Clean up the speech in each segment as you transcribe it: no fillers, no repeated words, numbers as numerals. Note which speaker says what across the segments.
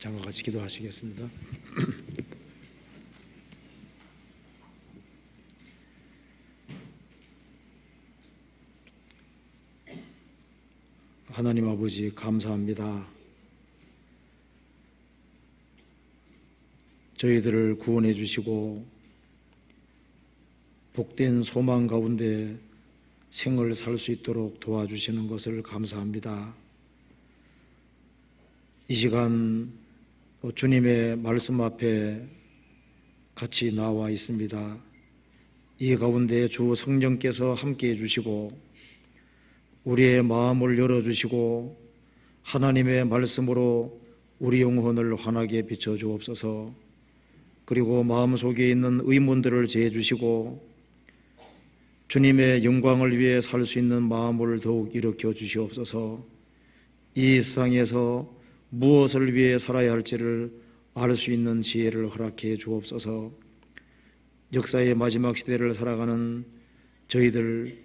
Speaker 1: 장과 같이 기도하시겠습니다. 하나님 아버지 감사합니다. 저희들을 구원해 주시고 복된 소망 가운데 생을 살 수 있도록 도와주시는 것을 감사합니다. 이 시간 주님의 말씀 앞에 같이 나와 있습니다. 이 가운데 주 성령께서 함께해 주시고 우리의 마음을 열어주시고 하나님의 말씀으로 우리 영혼을 환하게 비춰주옵소서. 그리고 마음속에 있는 의문들을 제해주시고 주님의 영광을 위해 살 수 있는 마음을 더욱 일으켜 주시옵소서. 이 세상에서 무엇을 위해 살아야 할지를 알 수 있는 지혜를 허락해 주옵소서. 역사의 마지막 시대를 살아가는 저희들,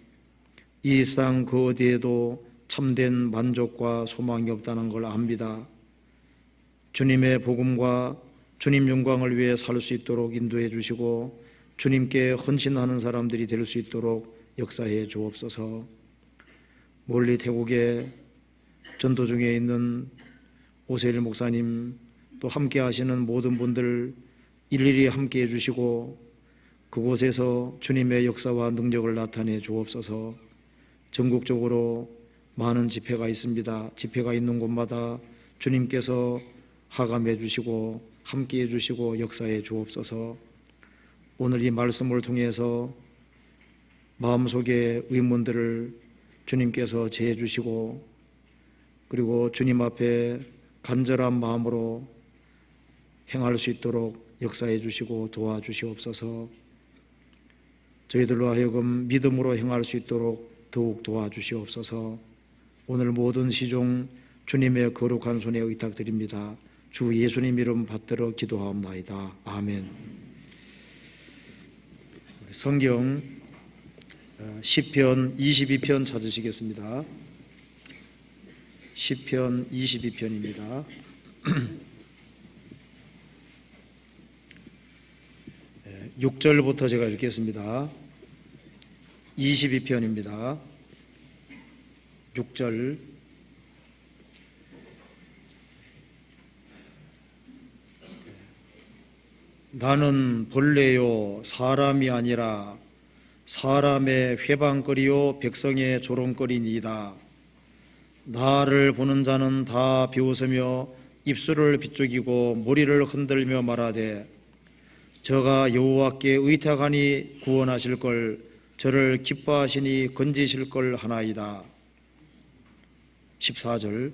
Speaker 1: 이 세상 그 어디에도 참된 만족과 소망이 없다는 걸 압니다. 주님의 복음과 주님 영광을 위해 살 수 있도록 인도해 주시고 주님께 헌신하는 사람들이 될 수 있도록 역사해 주옵소서. 멀리 태국에 전도 중에 있는 오세일 목사님, 또 함께 하시는 모든 분들 일일이 함께 해주시고 그곳에서 주님의 역사와 능력을 나타내 주옵소서. 전국적으로 많은 집회가 있습니다. 집회가 있는 곳마다 주님께서 하감해 주시고 함께 해주시고 역사해 주옵소서. 오늘 이 말씀을 통해서 마음속의 의문들을 주님께서 제해 주시고 그리고 주님 앞에 간절한 마음으로 행할 수 있도록 역사해 주시고 도와주시옵소서. 저희들로 하여금 믿음으로 행할 수 있도록 더욱 도와주시옵소서. 오늘 모든 시종 주님의 거룩한 손에 의탁드립니다. 주 예수님 이름 받들어 기도하옵나이다. 아멘. 성경 시편 22편 찾으시겠습니다. 시편 22편입니다. 6절부터 제가 읽겠습니다. 22편입니다. 6절. 나는 벌레요 사람이 아니라 사람의 회방거리요 백성의 조롱거리니이다. 나를 보는 자는 다 비웃으며 입술을 비죽이고 머리를 흔들며 말하되 저가 여호와께 의탁하니 구원하실 걸, 저를 기뻐하시니 건지실 걸 하나이다. 14절.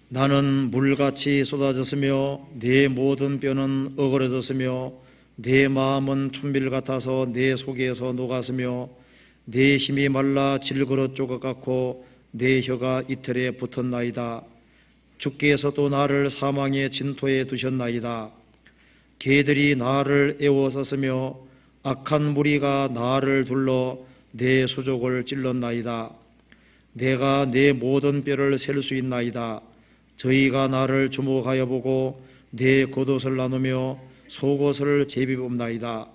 Speaker 1: 나는 물같이 쏟아졌으며 내 모든 뼈는 어그러졌으며 내 마음은 춘빌 같아서 내 속에서 녹았으며 내 힘이 말라 질그릇 조각 같고 내 혀가 이틀에 붙었나이다. 주께서도 나를 사망의 진토에 두셨나이다. 개들이 나를 애워쌌으며 악한 무리가 나를 둘러 내 수족을 찔렀나이다. 내가 내 모든 뼈를 셀 수 있나이다. 저희가 나를 주목하여 보고 내 겉옷을 나누며 속옷을 제비봅나이다.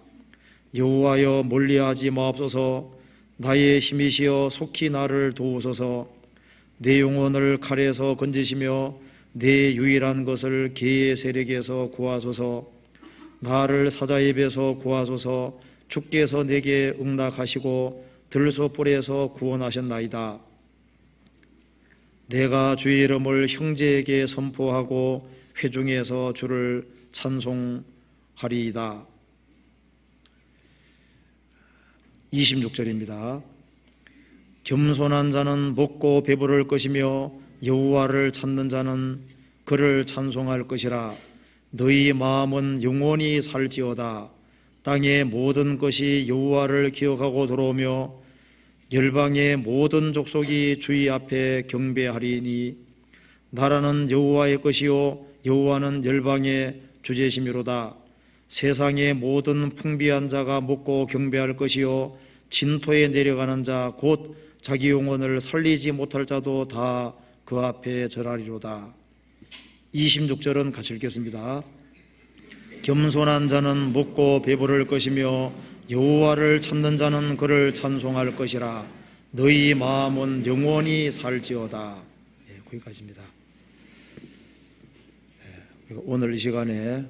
Speaker 1: 여호와여 멀리하지 마옵소서. 나의 힘이시여 속히 나를 도우소서. 내 영혼을 칼에서 건지시며 내 유일한 것을 개의 세력에서 구하소서. 나를 사자의 배에서 구하소서. 주께서 내게 응낙하시고 들소불에서 구원하셨나이다. 내가 주의 이름을 형제에게 선포하고 회중에서 주를 찬송하리이다. 26절입니다. 겸손한 자는 먹고 배부를 것이며 여호와를 찾는 자는 그를 찬송할 것이라. 너희 마음은 영원히 살지어다. 땅의 모든 것이 여호와를 기억하고 돌아오며 열방의 모든 족속이 주의 앞에 경배하리니 나라는 여호와의 것이요 여호와는 열방의 주제심이로다. 세상의 모든 풍비한 자가 먹고 경배할 것이요 진토에 내려가는 자 곧 자기 영혼을 살리지 못할 자도 다 그 앞에 절하리로다. 26절은 같이 읽겠습니다. 겸손한 자는 먹고 배부를 것이며 여호와를 찾는 자는 그를 찬송할 것이라. 너희 마음은 영원히 살지어다. 거기까지입니다. 오늘 이 시간에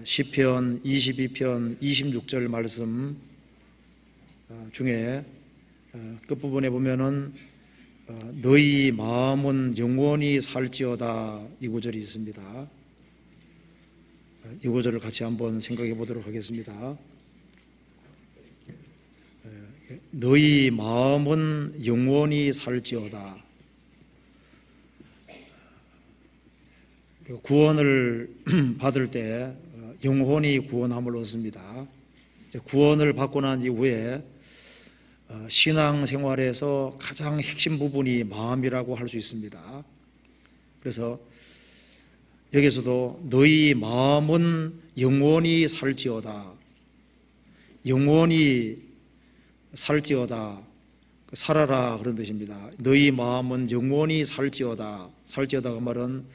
Speaker 1: 시편 22편 26절 말씀 중에 끝부분에 보면은 너희 마음은 영원히 살지어다 이 구절이 있습니다. 이 구절을 같이 한번 생각해 보도록 하겠습니다. 너희 마음은 영원히 살지어다. 구원을 받을 때 영혼이 구원함을 얻습니다. 구원을 받고 난 이후에 신앙생활에서 가장 핵심 부분이 마음이라고 할 수 있습니다. 그래서 여기서도 너희 마음은 영원히 살지어다. 영원히 살지어다. 살아라 그런 뜻입니다. 너희 마음은 영원히 살지어다. 살지어다 그 말은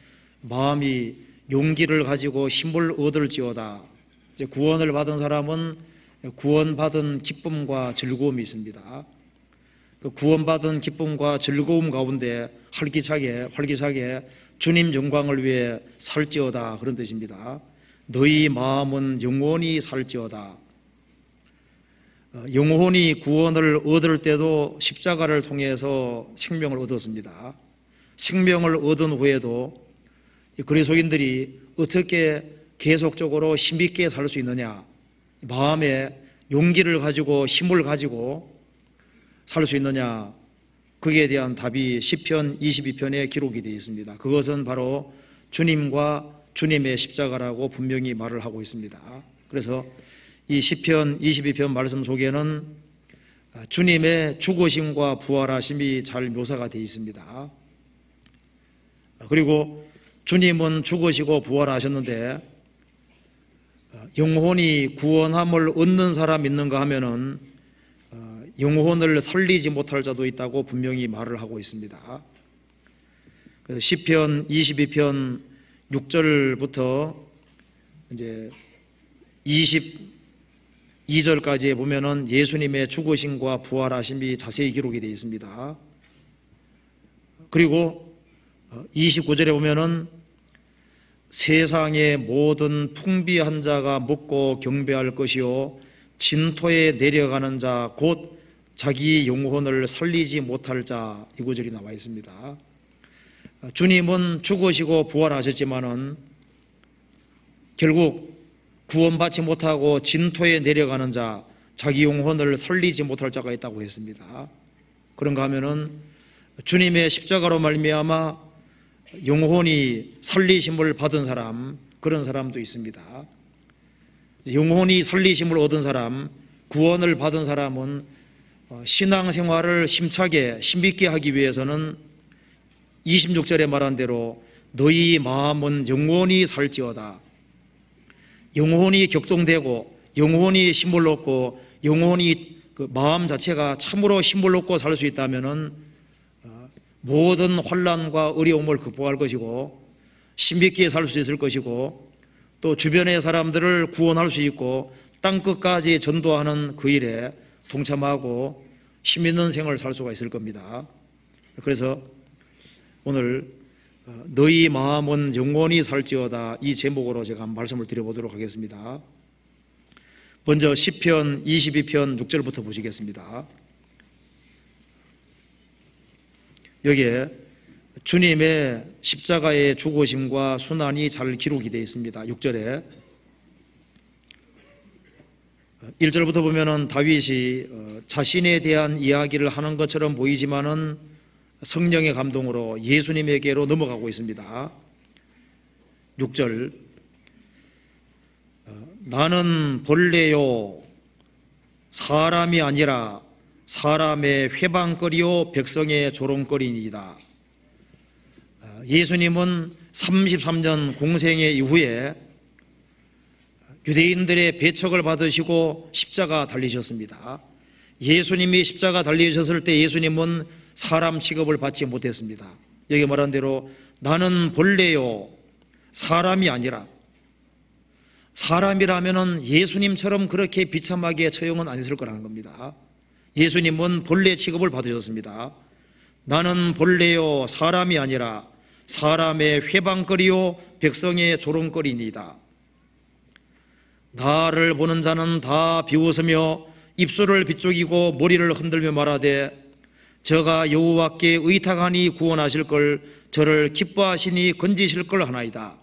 Speaker 1: 마음이 용기를 가지고 힘을 얻을지어다. 이제 구원을 받은 사람은 구원받은 기쁨과 즐거움이 있습니다. 그 구원받은 기쁨과 즐거움 가운데 활기차게 주님 영광을 위해 살지어다 그런 뜻입니다. 너희 마음은 영원히 살지어다. 영혼이 구원을 얻을 때도 십자가를 통해서 생명을 얻었습니다. 생명을 얻은 후에도 그리스도인들이 어떻게 계속적으로 힘있게 살 수 있느냐, 마음에 용기를 가지고 힘을 가지고 살 수 있느냐, 거기에 대한 답이 시편 22편에 기록이 되어 있습니다. 그것은 바로 주님과 주님의 십자가라고 분명히 말을 하고 있습니다. 그래서 이 시편 22편 말씀 속에는 주님의 죽으심과 부활하심이 잘 묘사가 되어 있습니다. 그리고 주님은 죽으시고 부활하셨는데 영혼이 구원함을 얻는 사람 있는가 하면은 영혼을 살리지 못할 자도 있다고 분명히 말을 하고 있습니다. 그래서 시편 22편 6절부터 이제 22절까지에 보면은 예수님의 죽으심과 부활하심이 자세히 기록이 되어 있습니다. 그리고 29절에 보면은 세상의 모든 풍비한 자가 먹고 경배할 것이요 진토에 내려가는 자 곧 자기 영혼을 살리지 못할 자, 이 구절이 나와 있습니다. 주님은 죽으시고 부활하셨지만은 결국 구원받지 못하고 진토에 내려가는 자, 자기 영혼을 살리지 못할 자가 있다고 했습니다. 그런가 하면은 주님의 십자가로 말미암아 영혼이 살리심을 받은 사람, 그런 사람도 있습니다. 영혼이 살리심을 얻은 사람, 구원을 받은 사람은 신앙생활을 힘차게 힘있게 하기 위해서는 26절에 말한 대로 너희 마음은 영원히 살지어다. 영혼이 격동되고 영혼이 힘을 얻고 영혼이 그 마음 자체가 참으로 힘을 얻고 살 수 있다면은 모든 환난과 어려움을 극복할 것이고 힘있게 살 수 있을 것이고 또 주변의 사람들을 구원할 수 있고 땅끝까지 전도하는 그 일에 동참하고 힘있는 생활을 살 수가 있을 겁니다. 그래서 오늘 너희 마음은 영원히 살지어다 이 제목으로 제가 말씀을 드려보도록 하겠습니다. 먼저 시편 22편 6절부터 보시겠습니다. 여기에 주님의 십자가의 죽으심과 순환이 잘 기록이 되어 있습니다. 6절에 1절부터 보면은 다윗이 자신에 대한 이야기를 하는 것처럼 보이지만은 성령의 감동으로 예수님에게로 넘어가고 있습니다. 6절 나는 벌레요 사람이 아니라 사람의 회방거리요 백성의 조롱거리이다. 예수님은 33년 공생의 이후에 유대인들의 배척을 받으시고 십자가 달리셨습니다. 예수님이 십자가 달리셨을 때 예수님은 사람 취급을 받지 못했습니다. 여기 말한 대로 나는 본래요 사람이 아니라. 사람이라면은 예수님처럼 그렇게 비참하게 처형은 안 했을 거라는 겁니다. 예수님은 본래 취급을 받으셨습니다. 나는 본래요 사람이 아니라 사람의 회방거리요 백성의 조롱거리니이다. 나를 보는 자는 다 비웃으며 입술을 비쪽이고 머리를 흔들며 말하되 저가 여호와께 의탁하니 구원하실 걸 저를 기뻐하시니 건지실 걸 하나이다.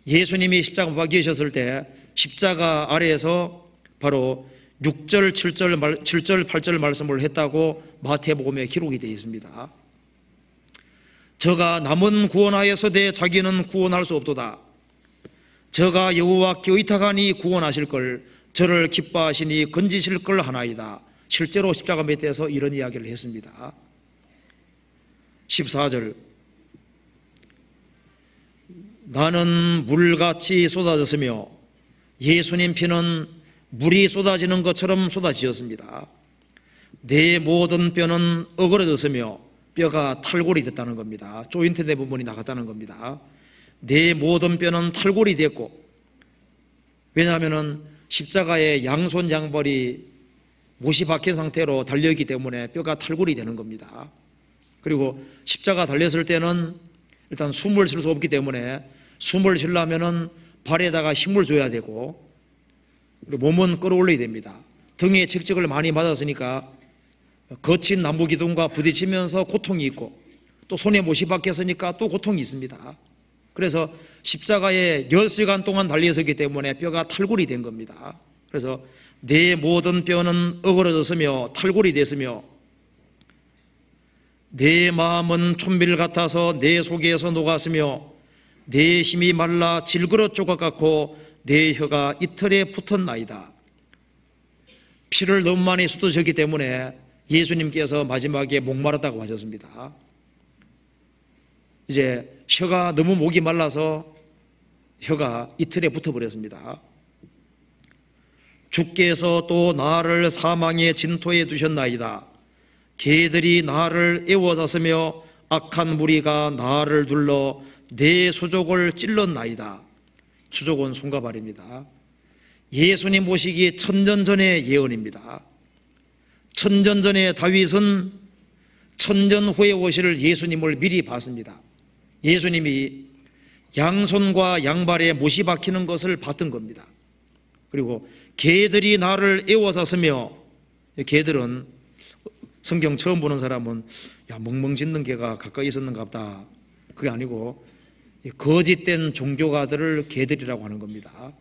Speaker 1: 예수님이 십자가 못 박히셨을 때 십자가 아래에서 바로 6절, 7절, 8절 말씀을 했다고 마태복음에 기록이 되어 있습니다. 저가 남은 구원하여서되 자기는 구원할 수 없도다. 저가 여호와께 의탁하니 구원하실 걸 저를 기뻐하시니 건지실 걸 하나이다. 실제로 십자가 밑에서 이런 이야기를 했습니다. 14절 나는 물같이 쏟아졌으며 예수님 피는 물이 쏟아지는 것처럼 쏟아지었습니다. 내 모든 뼈는 어그러졌으며 뼈가 탈골이 됐다는 겁니다. 조인트 내 부분이 나갔다는 겁니다. 내 모든 뼈는 탈골이 됐고, 왜냐하면 십자가에 양손 양발이 못이 박힌 상태로 달려있기 때문에 뼈가 탈골이 되는 겁니다. 그리고 십자가 달렸을 때는 일단 숨을 쉴 수 없기 때문에 숨을 쉬려면은 발에다가 힘을 줘야 되고, 그리고 몸은 끌어올려야 됩니다. 등에 책찍을 많이 맞았으니까 거친 나무 기둥과 부딪히면서 고통이 있고, 또 손에 못이 박혔으니까 또 고통이 있습니다. 그래서 십자가에 10시간 동안 달려있었기 때문에 뼈가 탈골이 된 겁니다. 그래서 내 모든 뼈는 어그러졌으며 탈골이 됐으며 내 마음은 촌밀 같아서 내 속에서 녹았으며 내 힘이 말라 질그릇 조각 같고 내 혀가 이틀에 붙었나이다. 피를 너무 많이 쏟으셨기 때문에 예수님께서 마지막에 목마르다고 하셨습니다. 이제 혀가 너무 목이 말라서 혀가 이틀에 붙어버렸습니다. 주께서 또 나를 사망의 진토에 두셨나이다. 개들이 나를 애워쌌으며 악한 무리가 나를 둘러 내 수족을 찔렀나이다. 수족은 손과 발입니다. 예수님 오시기 1000년 전의 예언입니다. 1000년 전에 다윗은 1000년 후에 오실 예수님을 미리 봤습니다. 예수님이 양손과 양발에 못이 박히는 것을 봤던 겁니다. 그리고 개들이 나를 애워쌌으며, 개들은 성경 처음 보는 사람은 야, 멍멍 짖는 개가 가까이 있었는가 보다, 그게 아니고 거짓된 종교가들을 개들이라고 하는 겁니다.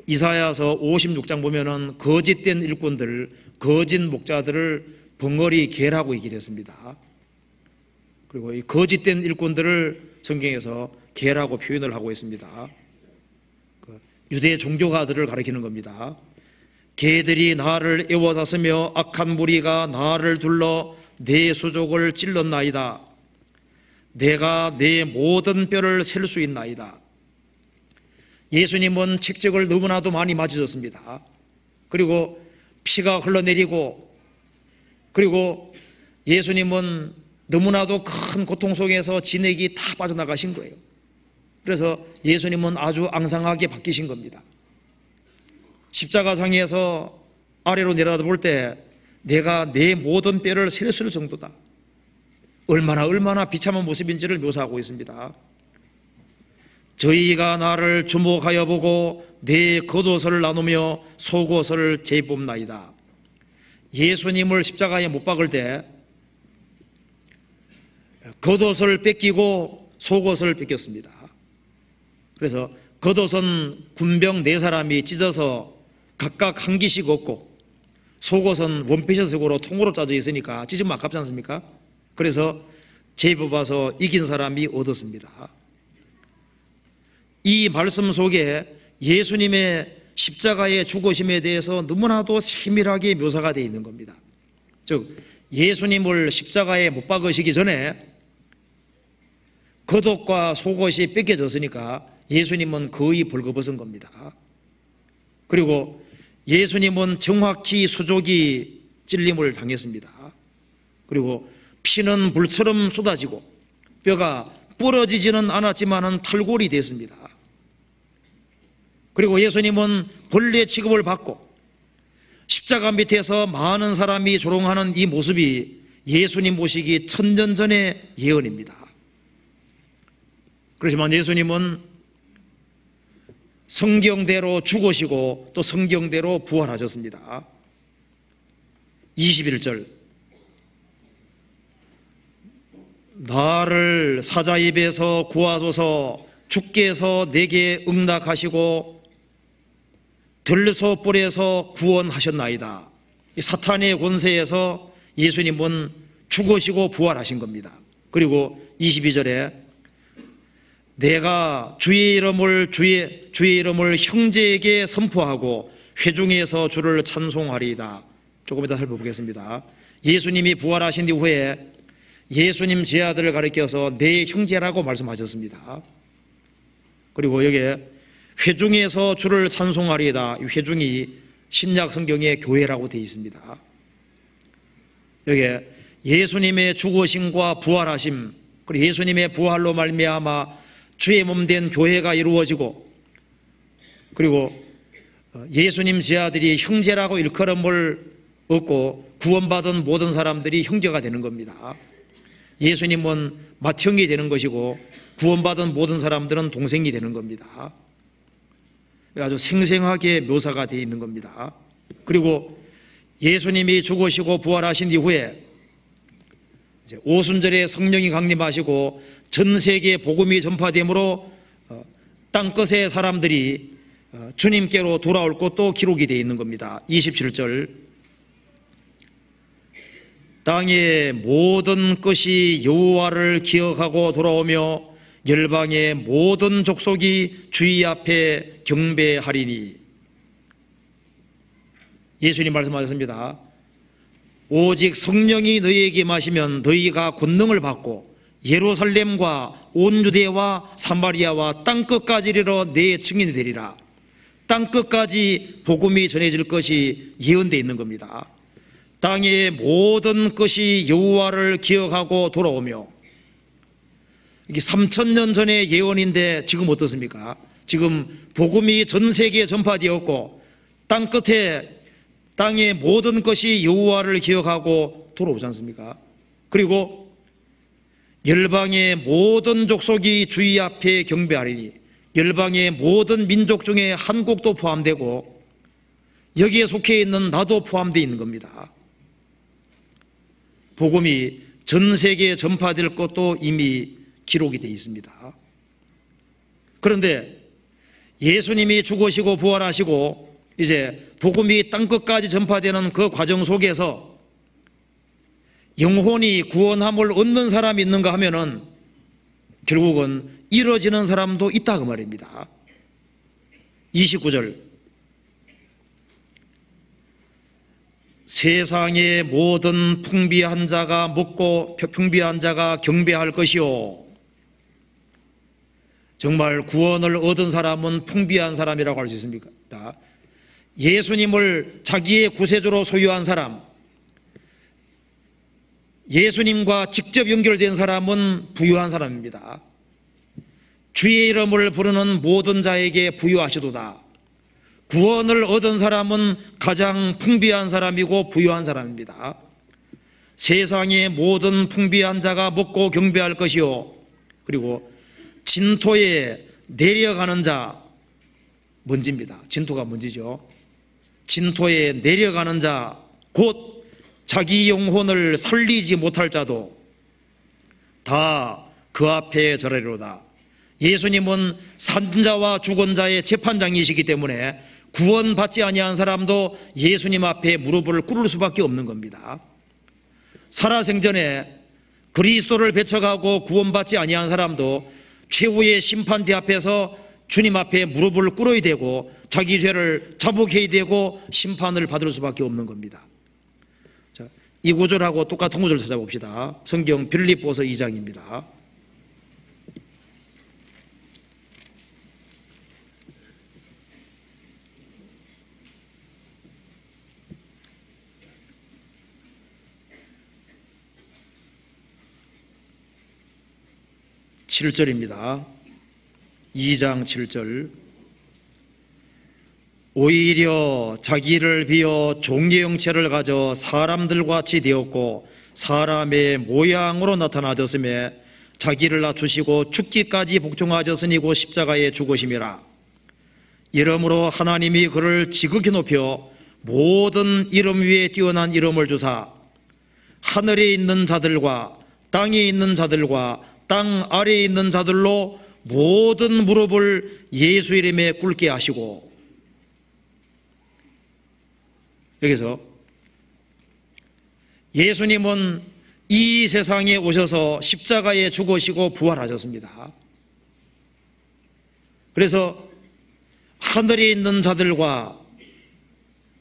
Speaker 1: 이사야서 56장 보면은 거짓된 일꾼들, 거짓 목자들을 벙어리 개라고 얘기를 했습니다. 그리고 이 거짓된 일꾼들을 성경에서 개라고 표현을 하고 있습니다. 유대 종교가들을 가리키는 겁니다. 개들이 나를 애워쌌으며 악한 무리가 나를 둘러 내 수족을 찔렀나이다. 내가 내 모든 뼈를 셀 수 있나이다. 예수님은 책찍을 너무나도 많이 맞으셨습니다. 그리고 피가 흘러내리고, 그리고 예수님은 너무나도 큰 고통 속에서 진액이 다 빠져나가신 거예요. 그래서 예수님은 아주 앙상하게 바뀌신 겁니다. 십자가상에서 아래로 내려다볼 때 내가 내 모든 뼈를 셀 수 있을 정도다. 얼마나 비참한 모습인지를 묘사하고 있습니다. 저희가 나를 주목하여 보고 내 겉옷을 나누며 속옷을 재뽑나이다. 예수님을 십자가에 못 박을 때 겉옷을 뺏기고 속옷을 뺏겼습니다. 그래서 겉옷은 군병 4사람이 찢어서 각각 한 기씩 얻고, 속옷은 원피스색으로 통으로 짜져 있으니까 찢으면 아깝지 않습니까? 그래서 재뽑아서 이긴 사람이 얻었습니다. 이 말씀 속에 예수님의 십자가의 죽으심에 대해서 너무나도 세밀하게 묘사가 되어 있는 겁니다. 즉 예수님을 십자가에 못 박으시기 전에 겉옷과 속옷이 뺏겨졌으니까 예수님은 거의 벌거벗은 겁니다. 그리고 예수님은 정확히 수족이 찔림을 당했습니다. 그리고 피는 불처럼 쏟아지고 뼈가 부러지지는 않았지만 탈골이 됐습니다. 그리고 예수님은 벌레 취급을 받고 십자가 밑에서 많은 사람이 조롱하는 이 모습이 예수님 모시기 1000년 전의 예언입니다. 그렇지만 예수님은 성경대로 죽으시고 또 성경대로 부활하셨습니다. 21절, 나를 사자 입에서 구하소서, 주께서 내게 응답하시고 들소 뿔에서 구원하셨나이다. 사탄의 권세에서 예수님은 죽으시고 부활하신 겁니다. 그리고 22절에 내가 주의 이름을 형제에게 선포하고 회중에서 주를 찬송하리이다. 조금 이따 살펴보겠습니다. 예수님이 부활하신 이후에 예수님 제 아들을 가리켜서 내 형제라고 말씀하셨습니다. 그리고 여기에 회중에서 주를 찬송하리이다. 이 회중이 신약 성경의 교회라고 되어 있습니다. 여기에 예수님의 죽으심과 부활하심, 그리고 예수님의 부활로 말미암아 주의 몸된 교회가 이루어지고, 그리고 예수님 제 아들이 형제라고 일컬음을 얻고 구원받은 모든 사람들이 형제가 되는 겁니다. 예수님은 맏형이 되는 것이고 구원받은 모든 사람들은 동생이 되는 겁니다. 아주 생생하게 묘사가 되어 있는 겁니다. 그리고 예수님이 죽으시고 부활하신 이후에 이제 오순절에 성령이 강림하시고 전 세계에 복음이 전파되므로 땅끝의 사람들이 주님께로 돌아올 것도 기록이 되어 있는 겁니다. 27절, 땅의 모든 것이 여호와를 기억하고 돌아오며 열방의 모든 족속이 주의 앞에 경배하리니. 예수님 말씀하셨습니다. 오직 성령이 너희에게 임하시면 너희가 권능을 받고 예루살렘과 온 유대와 사마리아와 땅끝까지 이르러 내 증인이 되리라. 땅끝까지 복음이 전해질 것이 예언되어 있는 겁니다. 땅의 모든 것이 여호와를 기억하고 돌아오며, 이게 3000년 전의 예언인데 지금 어떻습니까? 지금 복음이 전 세계에 전파되었고 땅끝에 땅의 모든 것이 여호와를 기억하고 돌아오지 않습니까? 그리고 열방의 모든 족속이 주의 앞에 경배하리니, 열방의 모든 민족 중에 한국도 포함되고 여기에 속해 있는 나도 포함되어 있는 겁니다. 복음이 전 세계에 전파될 것도 이미 기록이 되어 있습니다. 그런데 예수님이 죽으시고 부활하시고 이제 복음이 땅끝까지 전파되는 그 과정 속에서 영혼이 구원함을 얻는 사람이 있는가 하면은 결국은 이뤄지는 사람도 있다 그 말입니다. 29절, 세상의 모든 풍비한 자가 먹고 풍비한 자가 경배할 것이요. 정말 구원을 얻은 사람은 풍비한 사람이라고 할 수 있습니까? 예수님을 자기의 구세주로 소유한 사람, 예수님과 직접 연결된 사람은 부유한 사람입니다. 주의 이름을 부르는 모든 자에게 부유하시도다. 구원을 얻은 사람은 가장 풍비한 사람이고 부유한 사람입니다. 세상의 모든 풍비한 자가 먹고 경배할 것이요. 그리고 진토에 내려가는 자, 먼지입니다. 진토가 먼지죠. 진토에 내려가는 자, 곧 자기 영혼을 살리지 못할 자도 다 그 앞에 절하리로다. 예수님은 산자와 죽은 자의 재판장이시기 때문에 구원받지 아니한 사람도 예수님 앞에 무릎을 꿇을 수밖에 없는 겁니다. 살아생전에 그리스도를 배척하고 구원받지 아니한 사람도 최후의 심판대 앞에서 주님 앞에 무릎을 꿇어야 되고 자기 죄를 자복해야 되고 심판을 받을 수밖에 없는 겁니다. 자, 이 구절하고 똑같은 구절 찾아봅시다. 성경 빌립보서 2장입니다. 7절입니다. 2장 7절. 오히려 자기를 비어 종의 형체를 가져 사람들과 같이 되었고 사람의 모양으로 나타나졌으며 자기를 낮추시고 죽기까지 복종하셨으니 곧 십자가에 죽으심이라. 이러므로 하나님이 그를 지극히 높여 모든 이름 위에 뛰어난 이름을 주사 하늘에 있는 자들과 땅에 있는 자들과 땅 아래에 있는 자들로 모든 무릎을 예수 이름에 꿇게 하시고. 여기서 예수님은 이 세상에 오셔서 십자가에 죽으시고 부활하셨습니다. 그래서 하늘에 있는 자들과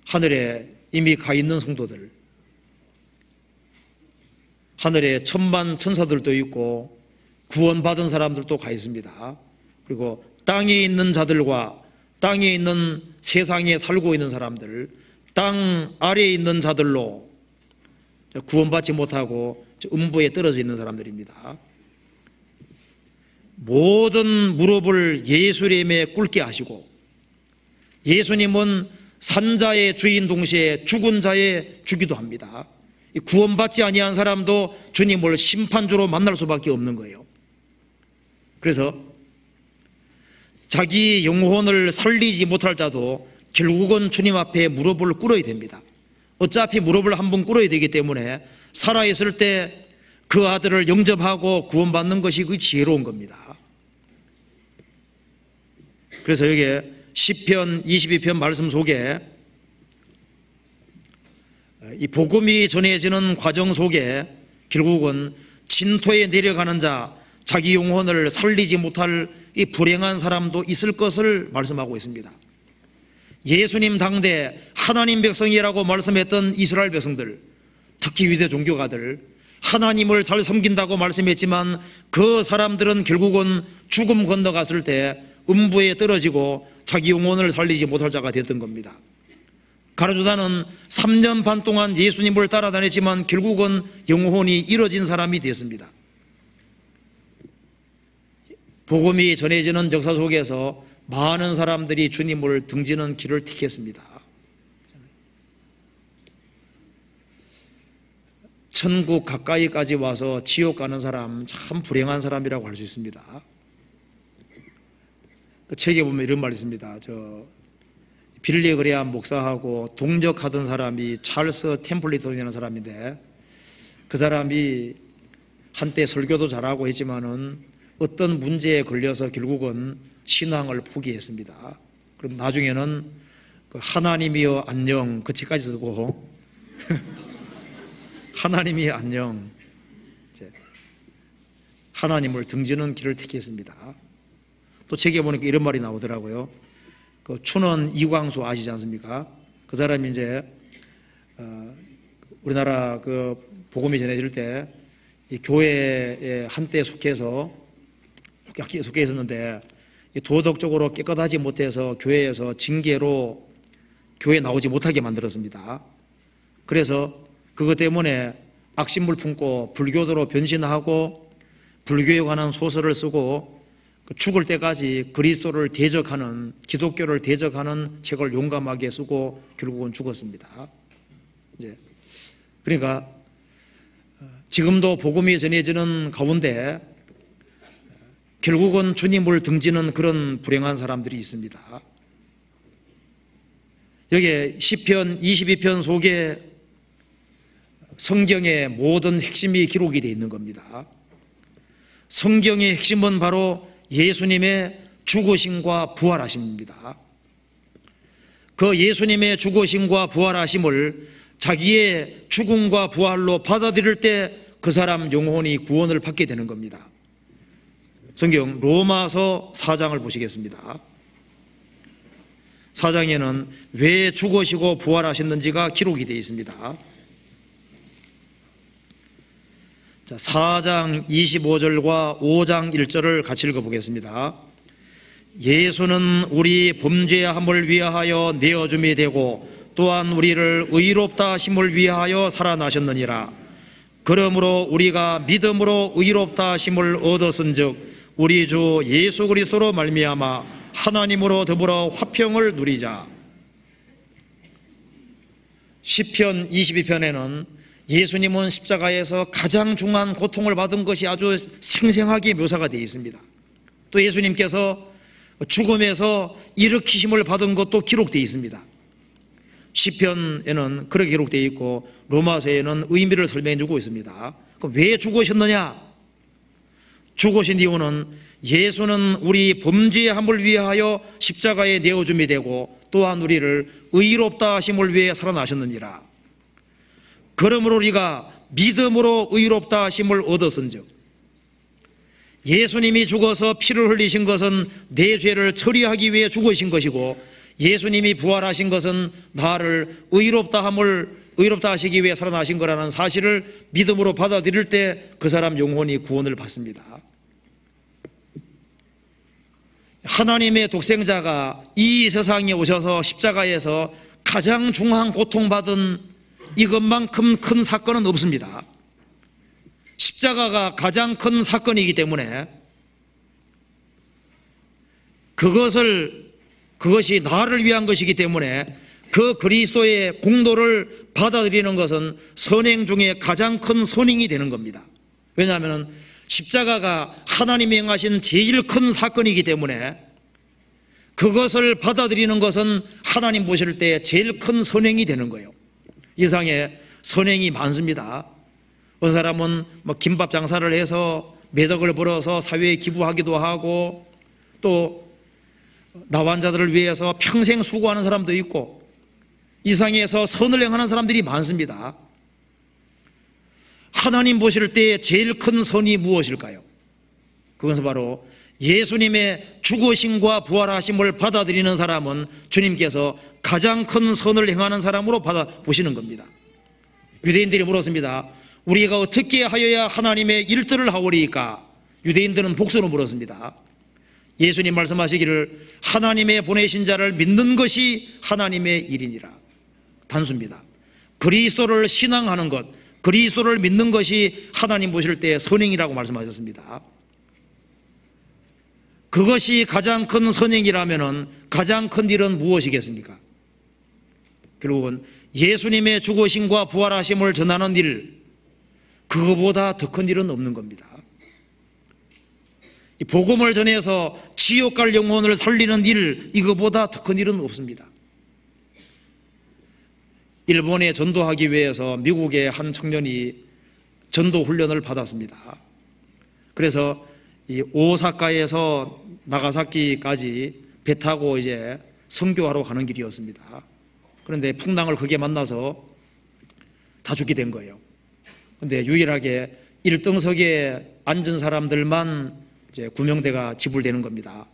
Speaker 1: 하늘에 이미 가 있는 성도들, 하늘에 천만 천사들도 있고 구원받은 사람들도 가 있습니다. 그리고 땅에 있는 자들과 땅에 있는 세상에 살고 있는 사람들, 땅 아래에 있는 자들로 구원받지 못하고 음부에 떨어져 있는 사람들입니다. 모든 무릎을 예수 이름에 꿇게 하시고, 예수님은 산자의 주인 동시에 죽은 자의 주기도 합니다. 구원받지 아니한 사람도 주님을 심판주로 만날 수밖에 없는 거예요. 그래서 자기 영혼을 살리지 못할 자도 결국은 주님 앞에 무릎을 꿇어야 됩니다. 어차피 무릎을 한번 꿇어야 되기 때문에 살아있을 때 그 아들을 영접하고 구원받는 것이 그 지혜로운 겁니다. 그래서 여기에 시편 22편 말씀 속에 이 복음이 전해지는 과정 속에 결국은 진토에 내려가는 자, 자기 영혼을 살리지 못할 이 불행한 사람도 있을 것을 말씀하고 있습니다. 예수님 당대 하나님 백성이라고 말씀했던 이스라엘 백성들, 특히 유대 종교가들, 하나님을 잘 섬긴다고 말씀했지만 그 사람들은 결국은 죽음 건너갔을 때 음부에 떨어지고 자기 영혼을 살리지 못할 자가 됐던 겁니다. 가룟유다는 3년 반 동안 예수님을 따라다녔지만 결국은 영혼이 잃어진 사람이 됐습니다. 복음이 전해지는 역사 속에서 많은 사람들이 주님을 등지는 길을 택했습니다. 천국 가까이까지 와서 지옥 가는 사람 참 불행한 사람이라고 할 수 있습니다. 그 책에 보면 이런 말이 있습니다. 빌리 그레암 목사하고 동역하던 사람이 찰스 템플리턴이라는 사람인데, 그 사람이 한때 설교도 잘하고 했지만은 어떤 문제에 걸려서 결국은 신앙을 포기했습니다. 그럼 나중에는 그 하나님이여 안녕 그 책까지 쓰고 하나님이 안녕, 하나님을 등지는 길을 택했습니다. 또 책에 보니까 이런 말이 나오더라고요. 그 춘원 이광수 아시지 않습니까? 그 사람이 이제 우리나라 그 복음이 전해질 때 이 교회에 한때 속해 있었는데 도덕적으로 깨끗하지 못해서 교회에서 징계로 교회에 나오지 못하게 만들었습니다. 그래서 그것 때문에 악심을 품고 불교도로 변신하고 불교에 관한 소설을 쓰고 죽을 때까지 그리스도를 대적하는, 기독교를 대적하는 책을 용감하게 쓰고 결국은 죽었습니다. 그러니까 지금도 복음이 전해지는 가운데 결국은 주님을 등지는 그런 불행한 사람들이 있습니다. 여기에 시편 22편 속에 성경의 모든 핵심이 기록이 되어 있는 겁니다. 성경의 핵심은 바로 예수님의 죽으심과 부활하심입니다. 그 예수님의 죽으심과 부활하심을 자기의 죽음과 부활로 받아들일 때 그 사람 영혼이 구원을 받게 되는 겁니다. 성경 로마서 4장을 보시겠습니다. 4장에는 왜 죽으시고 부활하셨는지가 기록이 되어 있습니다. 4장 25절과 5장 1절을 같이 읽어보겠습니다. 예수는 우리 범죄함을 위하여 내어줌이 되고 또한 우리를 의롭다 하심을 위하여 살아나셨느니라. 그러므로 우리가 믿음으로 의롭다 하심을 얻었은즉 우리 주 예수 그리스도로 말미암아 하나님으로 더불어 화평을 누리자. 시편 22편에는 예수님은 십자가에서 가장 중한 고통을 받은 것이 아주 생생하게 묘사가 되어 있습니다. 또 예수님께서 죽음에서 일으키심을 받은 것도 기록되어 있습니다. 시편에는 그렇게 기록되어 있고 로마서에는 의미를 설명해 주고 있습니다. 그럼 왜 죽으셨느냐? 죽으신 이유는 예수는 우리 범죄함을 위하여 십자가에 내어줌이 되고 또한 우리를 의롭다 하심을 위해 살아나셨느니라. 그러므로 우리가 믿음으로 의롭다 하심을 얻었은즉, 예수님이 죽어서 피를 흘리신 것은 내 죄를 처리하기 위해 죽으신 것이고, 예수님이 부활하신 것은 나를 의롭다 하시기 위해 살아나신 거라는 사실을 믿음으로 받아들일 때 그 사람 영혼이 구원을 받습니다. 하나님의 독생자가 이 세상에 오셔서 십자가에서 가장 중한 고통받은 이것만큼 큰 사건은 없습니다. 십자가가 가장 큰 사건이기 때문에 그것이 나를 위한 것이기 때문에 그 그리스도의 공로를 받아들이는 것은 선행 중에 가장 큰 선행이 되는 겁니다. 왜냐하면 십자가가 하나님이 행하신 제일 큰 사건이기 때문에 그것을 받아들이는 것은 하나님 보실 때 제일 큰 선행이 되는 거예요. 이 세상에 선행이 많습니다. 어떤 사람은 김밥 장사를 해서 매덕을 벌어서 사회에 기부하기도 하고, 또 나환자들을 위해서 평생 수고하는 사람도 있고, 이 세상에서 선을 행하는 사람들이 많습니다. 하나님 보실 때 제일 큰 선이 무엇일까요? 그것은 바로 예수님의 죽으심과 부활하심을 받아들이는 사람은 주님께서 가장 큰 선을 행하는 사람으로 받아보시는 겁니다. 유대인들이 물었습니다. 우리가 어떻게 하여야 하나님의 일들을 하오리까? 유대인들은 복수로 물었습니다. 예수님 말씀하시기를 하나님의 보내신 자를 믿는 것이 하나님의 일이니라. 단수입니다. 그리스도를 신앙하는 것, 그리스도를 믿는 것이 하나님 보실 때 선행이라고 말씀하셨습니다. 그것이 가장 큰 선행이라면 가장 큰 일은 무엇이겠습니까? 결국은 예수님의 죽으심과 부활하심을 전하는 일, 그거보다 더 큰 일은 없는 겁니다. 이 복음을 전해서 지옥 갈 영혼을 살리는 일, 이거보다 더 큰 일은 없습니다. 일본에 전도하기 위해서 미국의 한 청년이 전도 훈련을 받았습니다. 그래서 이 오사카에서 나가사키까지 배 타고 이제 선교하러 가는 길이었습니다. 그런데 풍랑을 크게 만나서 다 죽게 된 거예요. 그런데 유일하게 1등석에 앉은 사람들만 이제 구명대가 지불되는 겁니다.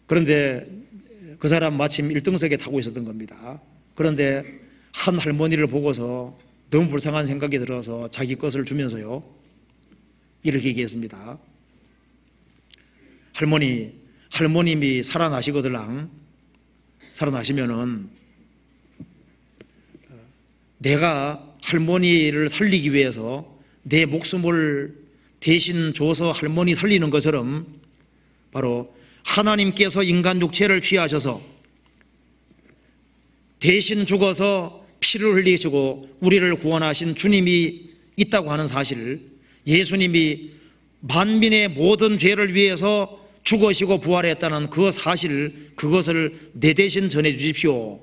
Speaker 1: 그런데 그 사람 마침 1등석에 타고 있었던 겁니다. 그런데 한 할머니를 보고서 너무 불쌍한 생각이 들어서 자기 것을 주면서요, 이렇게 얘기했습니다. 할머님이 살아나시거들랑, 살아나시면은 내가 할머니를 살리기 위해서 내 목숨을 대신 줘서 할머니 살리는 것처럼 바로 하나님께서 인간 육체를 취하셔서 대신 죽어서 피를 흘리시고 우리를 구원하신 주님이 있다고 하는 사실을, 예수님이 만민의 모든 죄를 위해서 죽으시고 부활했다는 그 사실, 그것을 내 대신 전해 주십시오.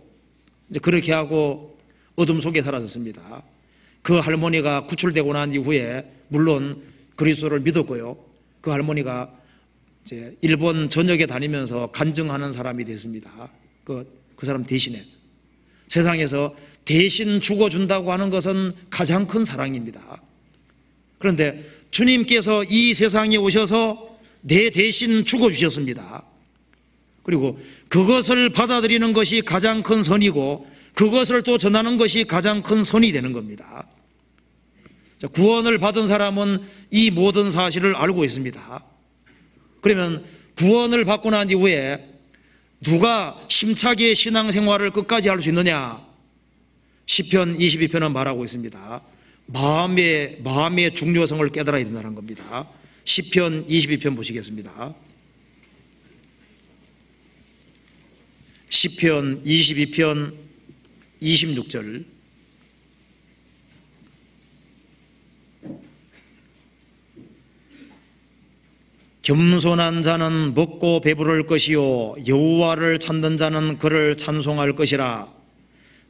Speaker 1: 이제 그렇게 하고 어둠 속에 사라졌습니다. 그 할머니가 구출되고 난 이후에 물론 그리스도를 믿었고요, 그 할머니가 이제 일본 전역에 다니면서 간증하는 사람이 됐습니다. 그 사람 대신에. 세상에서 대신 죽어준다고 하는 것은 가장 큰 사랑입니다. 그런데 주님께서 이 세상에 오셔서 내 대신 죽어주셨습니다. 그리고 그것을 받아들이는 것이 가장 큰 선이고, 그것을 또 전하는 것이 가장 큰 선이 되는 겁니다. 구원을 받은 사람은 이 모든 사실을 알고 있습니다. 그러면 구원을 받고 난 이후에 누가 힘차게 신앙생활을 끝까지 할 수 있느냐? 시편 22편은 말하고 있습니다. 마음의 중요성을 깨달아야 된다는 겁니다. 시편 22편 보시겠습니다. 시편 22편 26절. 겸손한 자는 먹고 배부를 것이요 여호와를 찾는 자는 그를 찬송할 것이라.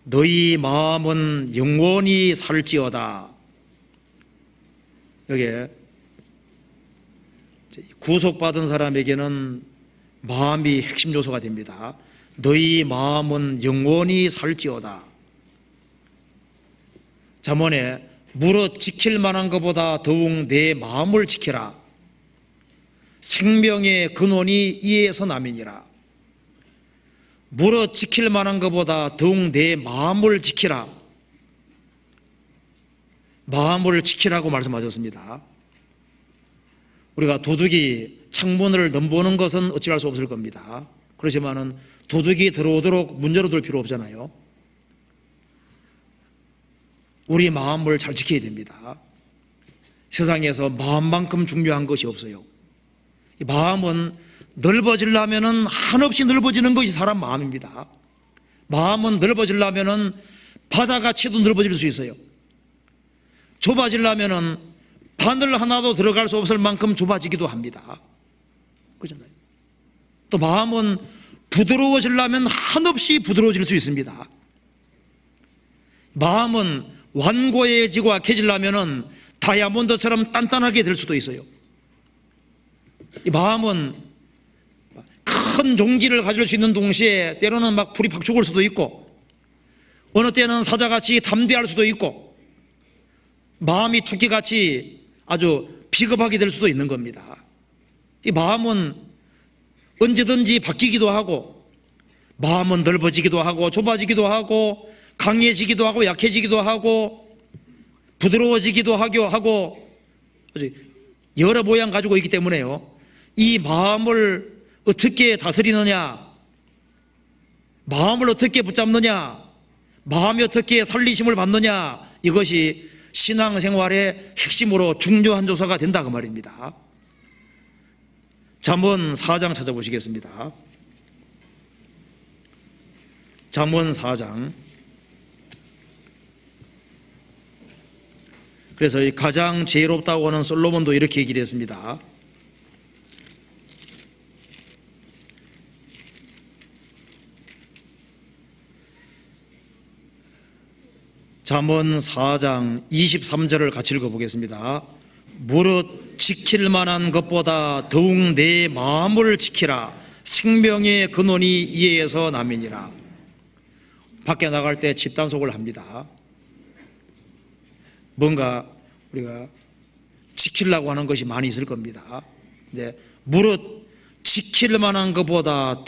Speaker 1: 너희 마음은 영원히 살지어다. 여기에 구속받은 사람에게는 마음이 핵심 요소가 됩니다. 너희 마음은 영원히 살지어다. 잠언에 무릇 지킬 만한 것보다 더욱 내 마음을 지키라. 생명의 근원이 이에서 남이니라. 무릇 지킬 만한 것보다 더욱 내 마음을 지키라. 마음을 지키라고 말씀하셨습니다. 우리가 도둑이 창문을 넘보는 것은 어찌할 수 없을 겁니다. 그렇지만은 도둑이 들어오도록 문 열어둘 필요 없잖아요. 우리 마음을 잘 지켜야 됩니다. 세상에서 마음만큼 중요한 것이 없어요. 이 마음은 넓어지려면은 한없이 넓어지는 것이 사람 마음입니다. 마음은 넓어지려면은 바다같이도 넓어질 수 있어요. 좁아지려면은 바늘 하나도 들어갈 수 없을 만큼 좁아지기도 합니다. 그렇잖아요. 또 마음은 부드러워지려면 한없이 부드러워질 수 있습니다. 마음은 완고해지고 약해지려면은 다이아몬드처럼 단단하게 될 수도 있어요. 이 마음은 큰 용기를 가질 수 있는 동시에 때로는 막 불이 팍 죽을 수도 있고, 어느 때는 사자같이 담대할 수도 있고, 마음이 토끼같이 아주 비겁하게 될 수도 있는 겁니다. 이 마음은 언제든지 바뀌기도 하고, 마음은 넓어지기도 하고 좁아지기도 하고 강해지기도 하고 약해지기도 하고 부드러워지기도 하고 아주 여러 모양 가지고 있기 때문에요, 이 마음을 어떻게 다스리느냐, 마음을 어떻게 붙잡느냐, 마음이 어떻게 살리심을 받느냐, 이것이 신앙생활의 핵심으로 중요한 조사가 된다 그 말입니다. 잠언 4장 찾아보시겠습니다. 잠언 4장. 그래서 가장 지혜롭다고 하는 솔로몬도 이렇게 얘기를 했습니다. 잠언 4장 23절을 같이 읽어보겠습니다. 무릇 지킬 만한 것보다 더욱 내 마음을 지키라. 생명의 근원이 이에서 남이니라. 밖에 나갈 때 집단속을 합니다. 뭔가 우리가 지키려고 하는 것이 많이 있을 겁니다. 근데 무릇 지킬 만한 것보다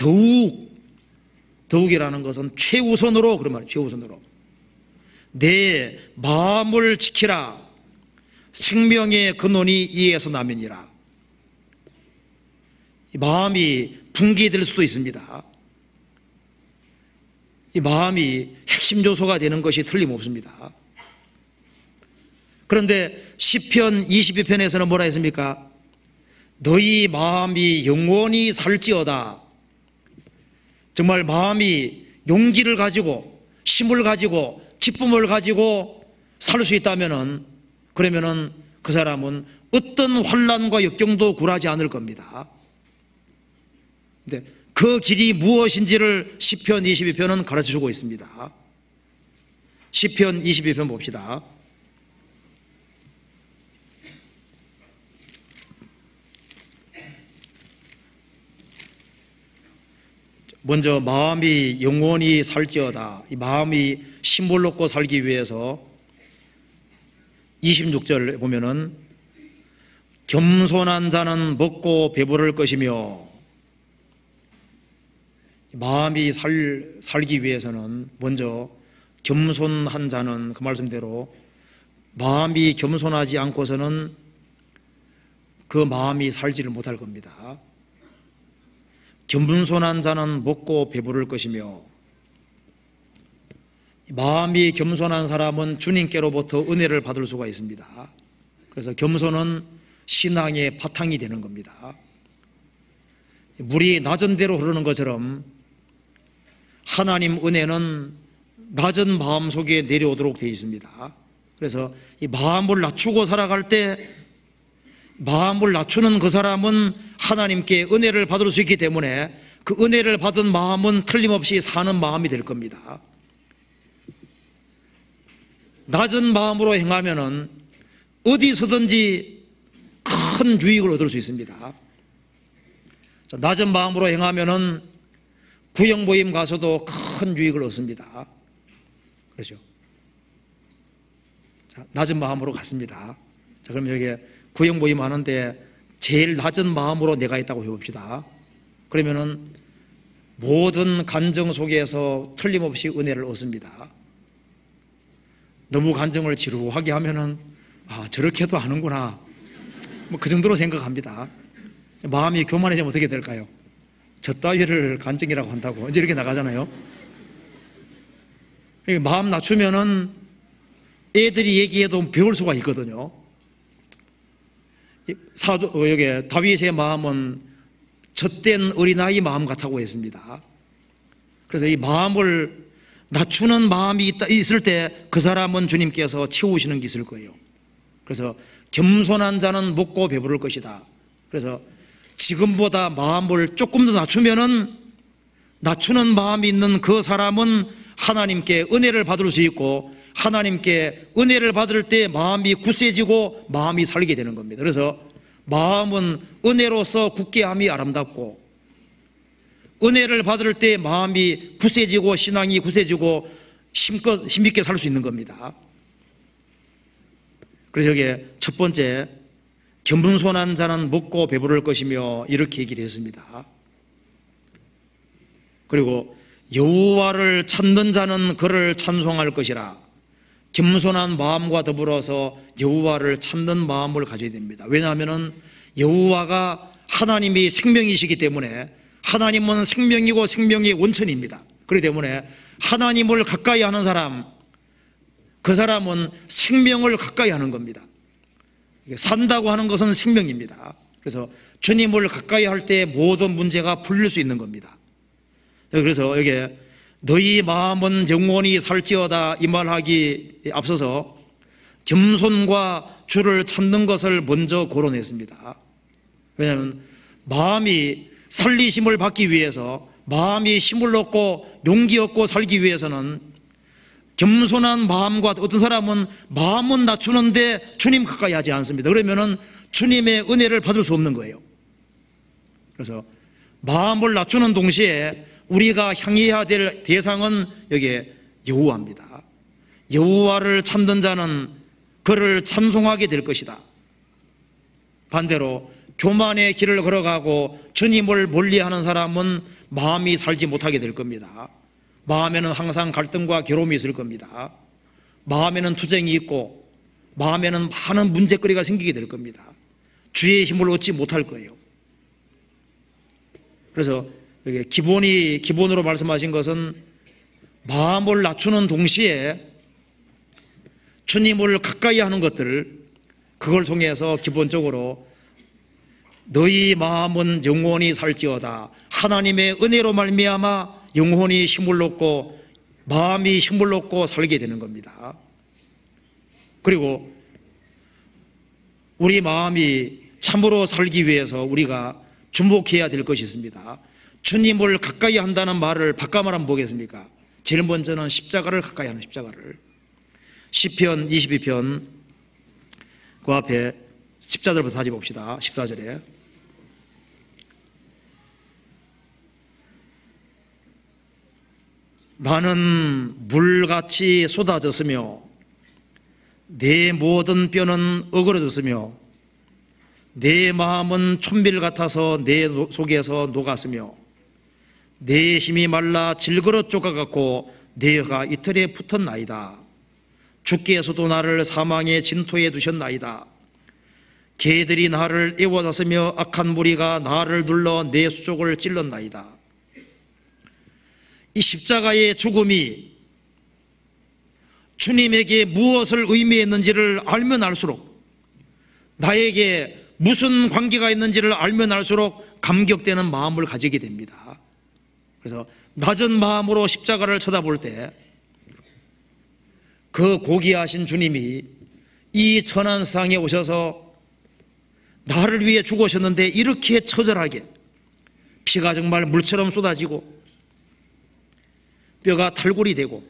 Speaker 1: 더욱이라는 것은 최우선으로, 그런 말이에요. 최우선으로 내 마음을 지키라. 생명의 근원이 이에서 남이니라. 이 마음이 붕괴될 수도 있습니다. 이 마음이 핵심 요소가 되는 것이 틀림없습니다. 그런데 시편 22편에서는 뭐라 했습니까? 너희 마음이 영원히 살지어다. 정말 마음이 용기를 가지고 힘을 가지고 기쁨을 가지고 살 수 있다면은, 그러면은 그 사람은 어떤 환난과 역경도 굴하지 않을 겁니다. 근데 그 길이 무엇인지를 시편 22편은 가르쳐 주고 있습니다. 시편 22편 봅시다. 먼저 마음이 영원히 살지어다. 이 마음이 힘을 얻고 살기 위해서 26절 보면은 겸손한 자는 먹고 배부를 것이며, 마음이 살기 위해서는 먼저 겸손한 자는, 그 말씀대로 마음이 겸손하지 않고서는 그 마음이 살지를 못할 겁니다. 겸손한 자는 먹고 배부를 것이며, 마음이 겸손한 사람은 주님께로부터 은혜를 받을 수가 있습니다. 그래서 겸손은 신앙의 바탕이 되는 겁니다. 물이 낮은 대로 흐르는 것처럼 하나님 은혜는 낮은 마음 속에 내려오도록 되어 있습니다. 그래서 이 마음을 낮추고 살아갈 때 마음을 낮추는 그 사람은 하나님께 은혜를 받을 수 있기 때문에 그 은혜를 받은 마음은 틀림없이 사는 마음이 될 겁니다. 낮은 마음으로 행하면은 어디서든지 큰 유익을 얻을 수 있습니다. 낮은 마음으로 행하면은 구역 모임 가서도 큰 유익을 얻습니다. 그렇죠? 자, 낮은 마음으로 갔습니다. 자, 그럼 여기 구역 모임 하는데 제일 낮은 마음으로 내가 있다고 해봅시다. 그러면은 모든 간정 속에서 틀림없이 은혜를 얻습니다. 너무 간정을 지루하게 하면은 아, 저렇게도 하는구나. 뭐 그 정도로 생각합니다. 마음이 교만해지면 어떻게 될까요? 저 따위를 간증이라고 한다고 이제 이렇게 나가잖아요. 마음 낮추면은 애들이 얘기해도 배울 수가 있거든요. 여기 다윗의 마음은 젖된 어린아이 마음 같다고 했습니다. 그래서 이 마음을 낮추는 마음이 있을 때 그 사람은 주님께서 채우시는 게 있을 거예요. 그래서 겸손한 자는 먹고 배부를 것이다. 그래서 지금보다 마음을 조금 더 낮추면은 낮추는 마음이 있는 그 사람은 하나님께 은혜를 받을 수 있고 하나님께 은혜를 받을 때 마음이 굳세지고 마음이 살게 되는 겁니다. 그래서 마음은 은혜로서 굳게함이 아름답고 은혜를 받을 때 마음이 굳세지고 신앙이 굳세지고 힘있게 살 수 있는 겁니다. 그래서 여기에 첫 번째 겸손한 자는 먹고 배부를 것이며 이렇게 얘기를 했습니다. 그리고 여호와를 찾는 자는 그를 찬송할 것이라. 겸손한 마음과 더불어서 여호와를 찾는 마음을 가져야 됩니다. 왜냐하면 여호와가 하나님이 생명이시기 때문에 하나님은 생명이고 생명의 원천입니다. 그렇기 때문에 하나님을 가까이 하는 사람, 그 사람은 생명을 가까이 하는 겁니다. 산다고 하는 것은 생명입니다. 그래서 주님을 가까이 할 때 모든 문제가 풀릴 수 있는 겁니다. 그래서 여기에 너희 마음은 영원히 살지어다 이 말하기 앞서서 겸손과 주를 찾는 것을 먼저 거론했습니다. 왜냐하면 마음이 살리심을 받기 위해서 마음이 힘을 얻고 용기 얻고 살기 위해서는 겸손한 마음과 어떤 사람은 마음은 낮추는데 주님 가까이 하지 않습니다. 그러면은 주님의 은혜를 받을 수 없는 거예요. 그래서 마음을 낮추는 동시에 우리가 향해야 될 대상은 여기에 여호와입니다. 여호와를 찾는 자는 그를 찬송하게 될 것이다. 반대로 교만의 길을 걸어가고 주님을 멀리하는 사람은 마음이 살지 못하게 될 겁니다. 마음에는 항상 갈등과 괴로움이 있을 겁니다. 마음에는 투쟁이 있고 마음에는 많은 문제거리가 생기게 될 겁니다. 주의 힘을 얻지 못할 거예요. 그래서 여기 기본으로 말씀하신 것은 마음을 낮추는 동시에 주님을 가까이 하는 것들, 그걸 통해서 기본적으로 너희 마음은 영원히 살지어다. 하나님의 은혜로 말미암아 영혼이 힘을 얻고 마음이 힘을 얻고 살게 되는 겁니다. 그리고 우리 마음이 참으로 살기 위해서 우리가 주목해야 될 것이 있습니다. 주님을 가까이 한다는 말을 바꿔 말하면 뭐겠습니까? 제일 먼저는 십자가를 가까이 하는 십자가를. 시편 22편 그 앞에 14절부터 다시 봅시다. 14절에 나는 물같이 쏟아졌으며 내 모든 뼈는 어그러졌으며 내 마음은 촌빌 같아서 내 속에서 녹았으며 내 힘이 말라 질그릇 쪼가같고 내 혀가 이틀에 붙었나이다. 주께서도 나를 사망의 진토에 두셨나이다. 개들이 나를 애워쌌으며 악한 무리가 나를 눌러 내 수족을 찔렀나이다. 이 십자가의 죽음이 주님에게 무엇을 의미했는지를 알면 알수록 나에게 무슨 관계가 있는지를 알면 알수록 감격되는 마음을 가지게 됩니다. 그래서 낮은 마음으로 십자가를 쳐다볼 때 그 고귀하신 주님이 이 천한 세상에 오셔서 나를 위해 죽으셨는데 이렇게 처절하게 피가 정말 물처럼 쏟아지고 뼈가 탈골이 되고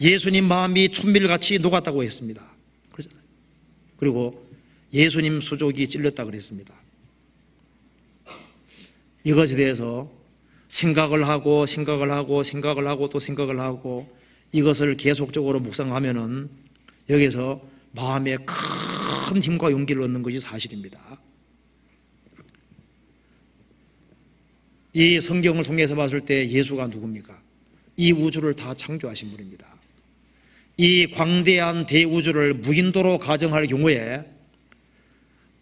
Speaker 1: 예수님 마음이 촛밀같이 녹았다고 했습니다. 그리고 예수님 수족이 찔렸다 그랬습니다. 이것에 대해서 생각을 하고 또 생각을 하고 이것을 계속적으로 묵상하면은 여기서 마음에 큰 힘과 용기를 얻는 것이 사실입니다. 이 성경을 통해서 봤을 때 예수가 누굽니까? 이 우주를 다 창조하신 분입니다. 이 광대한 대우주를 무인도로 가정할 경우에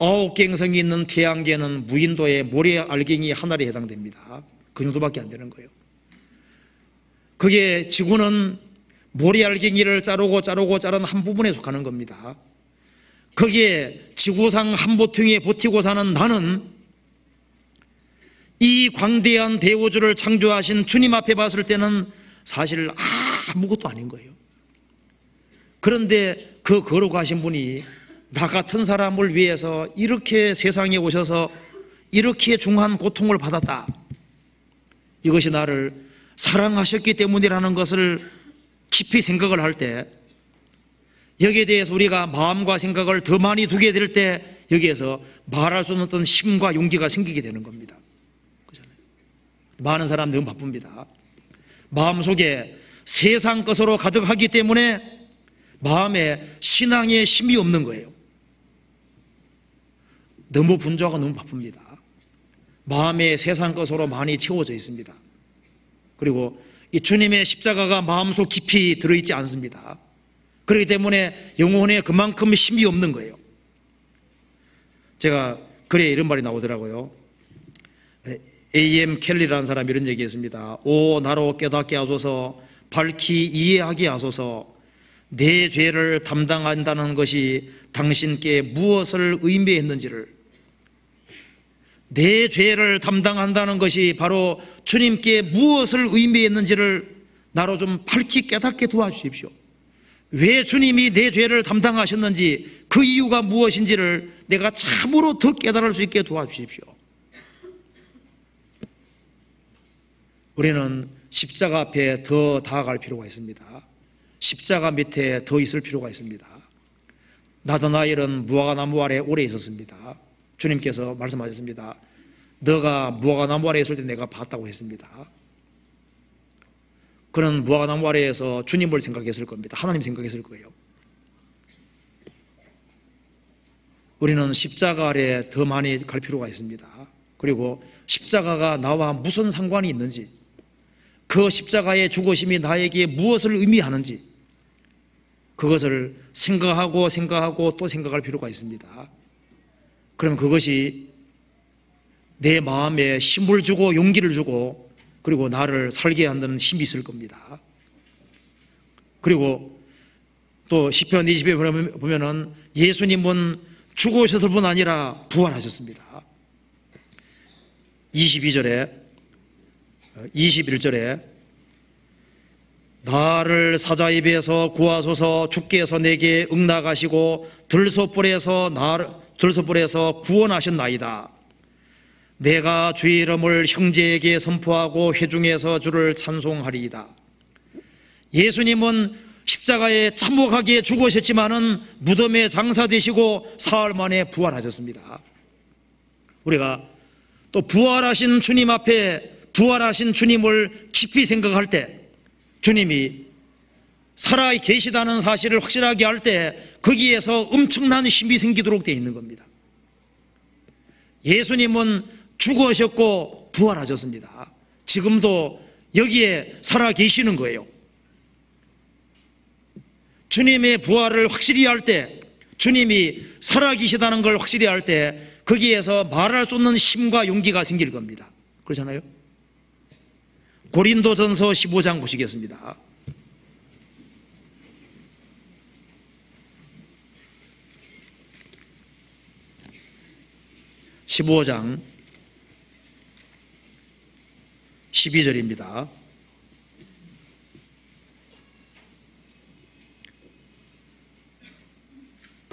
Speaker 1: 9갱성이 있는 태양계는 무인도의 모래 알갱이 하나에 해당됩니다. 그 정도밖에 안 되는 거예요. 그게 지구는 모래 알갱이를 자른 한 부분에 속하는 겁니다. 거기에 지구상 한 보통에 버티고 사는 나는 이 광대한 대우주를 창조하신 주님 앞에 봤을 때는 사실 아무것도 아닌 거예요. 그런데 그 거룩하신 분이 나 같은 사람을 위해서 이렇게 세상에 오셔서 이렇게 중한 고통을 받았다. 이것이 나를 사랑하셨기 때문이라는 것을 깊이 생각을 할 때, 여기에 대해서 우리가 마음과 생각을 더 많이 두게 될 때 여기에서 말할 수 없는 어떤 힘과 용기가 생기게 되는 겁니다. 그렇잖아요. 많은 사람 너무 바쁩니다. 마음속에 세상 것으로 가득하기 때문에 마음에 신앙의 힘이 없는 거예요. 너무 분주하고 너무 바쁩니다. 마음에 세상 것으로 많이 채워져 있습니다. 그리고 이 주님의 십자가가 마음속 깊이 들어있지 않습니다. 그렇기 때문에 영혼에 그만큼 힘이 없는 거예요. 제가 글에 이런 말이 나오더라고요. A.M. 켈리라는 사람이 이런 얘기했습니다. 오 나로 깨닫게 하소서, 밝히 이해하게 하소서. 내 죄를 담당한다는 것이 당신께 무엇을 의미했는지를, 내 죄를 담당한다는 것이 바로 주님께 무엇을 의미했는지를 나로 좀 밝히 깨닫게 도와주십시오. 왜 주님이 내 죄를 담당하셨는지, 그 이유가 무엇인지를 내가 참으로 더 깨달을 수 있게 도와주십시오. 우리는 십자가 앞에 더 다가갈 필요가 있습니다. 십자가 밑에 더 있을 필요가 있습니다. 나다나엘은 무화과나무 아래 오래 있었습니다. 주님께서 말씀하셨습니다. 너가 무화과나무 아래에 있을 때 내가 봤다고 했습니다. 그는 무화과나무 아래에서 주님을 생각했을 겁니다. 하나님 생각했을 거예요. 우리는 십자가 아래 더 많이 갈 필요가 있습니다. 그리고 십자가가 나와 무슨 상관이 있는지, 그 십자가의 죽으심이 나에게 무엇을 의미하는지, 그것을 생각하고 또 생각할 필요가 있습니다. 그럼 그것이 내 마음에 힘을 주고 용기를 주고 그리고 나를 살게 한다는 힘이 있을 겁니다. 그리고 또 시편 20에 보면은 예수님은 죽으셨을 뿐 아니라 부활하셨습니다. 22절에 21절에 나를 사자 입에서 구하소서, 주께서 내게 응낙하시고 들소불에서 구원하셨나이다. 내가 주의 이름을 형제에게 선포하고 회중에서 주를 찬송하리이다. 예수님은 십자가에 참혹하게 죽으셨지만은 무덤에 장사되시고 사흘 만에 부활하셨습니다. 우리가 또 부활하신 주님 앞에 부활하신 주님을 깊이 생각할 때, 주님이 살아 계시다는 사실을 확실하게 할 때 거기에서 엄청난 힘이 생기도록 되어 있는 겁니다. 예수님은 죽으셨고 부활하셨습니다. 지금도 여기에 살아 계시는 거예요. 주님의 부활을 확실히 할 때, 주님이 살아 계시다는 걸 확실히 할 때 거기에서 말할 수 없는 힘과 용기가 생길 겁니다. 그렇잖아요? 고린도전서 15장 보시겠습니다. 15장 12절입니다.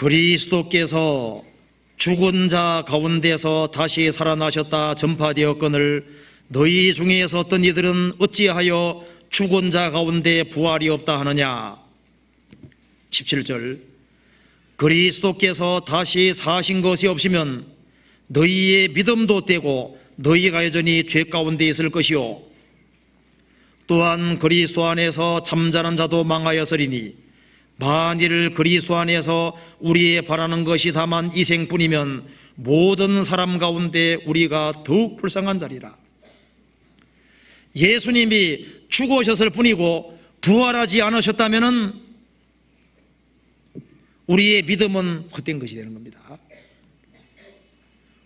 Speaker 1: 그리스도께서 죽은 자 가운데서 다시 살아나셨다 전파되었거늘 너희 중에서 어떤 이들은 어찌하여 죽은 자 가운데 부활이 없다 하느냐. 17절 그리스도께서 다시 사신 것이 없으면 너희의 믿음도 떼고 너희가 여전히 죄 가운데 있을 것이요 또한 그리스도 안에서 잠자는 자도 망하였으리니 만일 그리스도 안에서 우리의 바라는 것이 다만 이 생뿐이면 모든 사람 가운데 우리가 더욱 불쌍한 자리라. 예수님이 죽으셨을 뿐이고 부활하지 않으셨다면 우리의 믿음은 헛된 것이 되는 겁니다.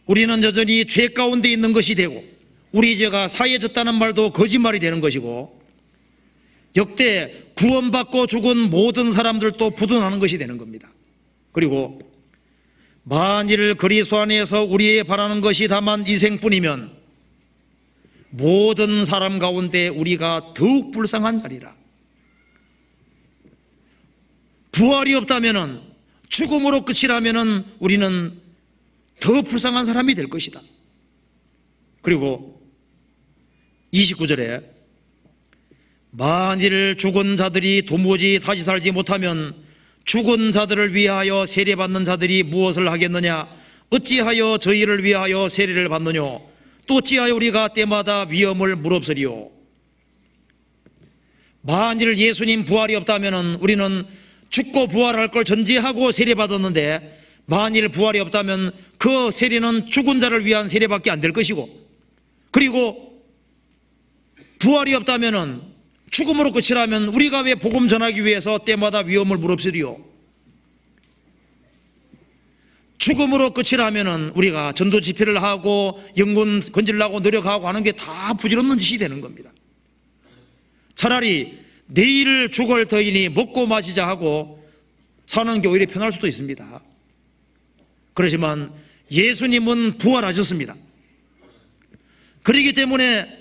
Speaker 1: 우리는 여전히 죄 가운데 있는 것이 되고 우리 죄가 사해졌다는 말도 거짓말이 되는 것이고 역대 구원받고 죽은 모든 사람들도 부도나는 것이 되는 겁니다. 그리고 만일 그리스도 안에서 우리의 바라는 것이 다만 이 생뿐이면 모든 사람 가운데 우리가 더욱 불쌍한 자리라. 부활이 없다면 죽음으로 끝이라면 우리는 더 불쌍한 사람이 될 것이다. 그리고 29절에 만일 죽은 자들이 도무지 다시 살지 못하면 죽은 자들을 위하여 세례받는 자들이 무엇을 하겠느냐. 어찌하여 저희를 위하여 세례를 받느냐. 또 어찌하여 우리가 때마다 위험을 무릅쓰리요. 만일 예수님 부활이 없다면 우리는 죽고 부활할 걸 전제하고 세례받았는데 만일 부활이 없다면 그 세례는 죽은 자를 위한 세례밖에 안 될 것이고 그리고 부활이 없다면 죽음으로 끝이라면 우리가 왜 복음 전하기 위해서 때마다 위험을 무릅쓰리요. 죽음으로 끝이라면 우리가 전도 집회를 하고 영혼 건지려고 노력하고 하는 게 다 부질없는 짓이 되는 겁니다. 차라리 내일 죽을 터이니 먹고 마시자 하고 사는 게 오히려 편할 수도 있습니다. 그렇지만 예수님은 부활하셨습니다. 그렇기 때문에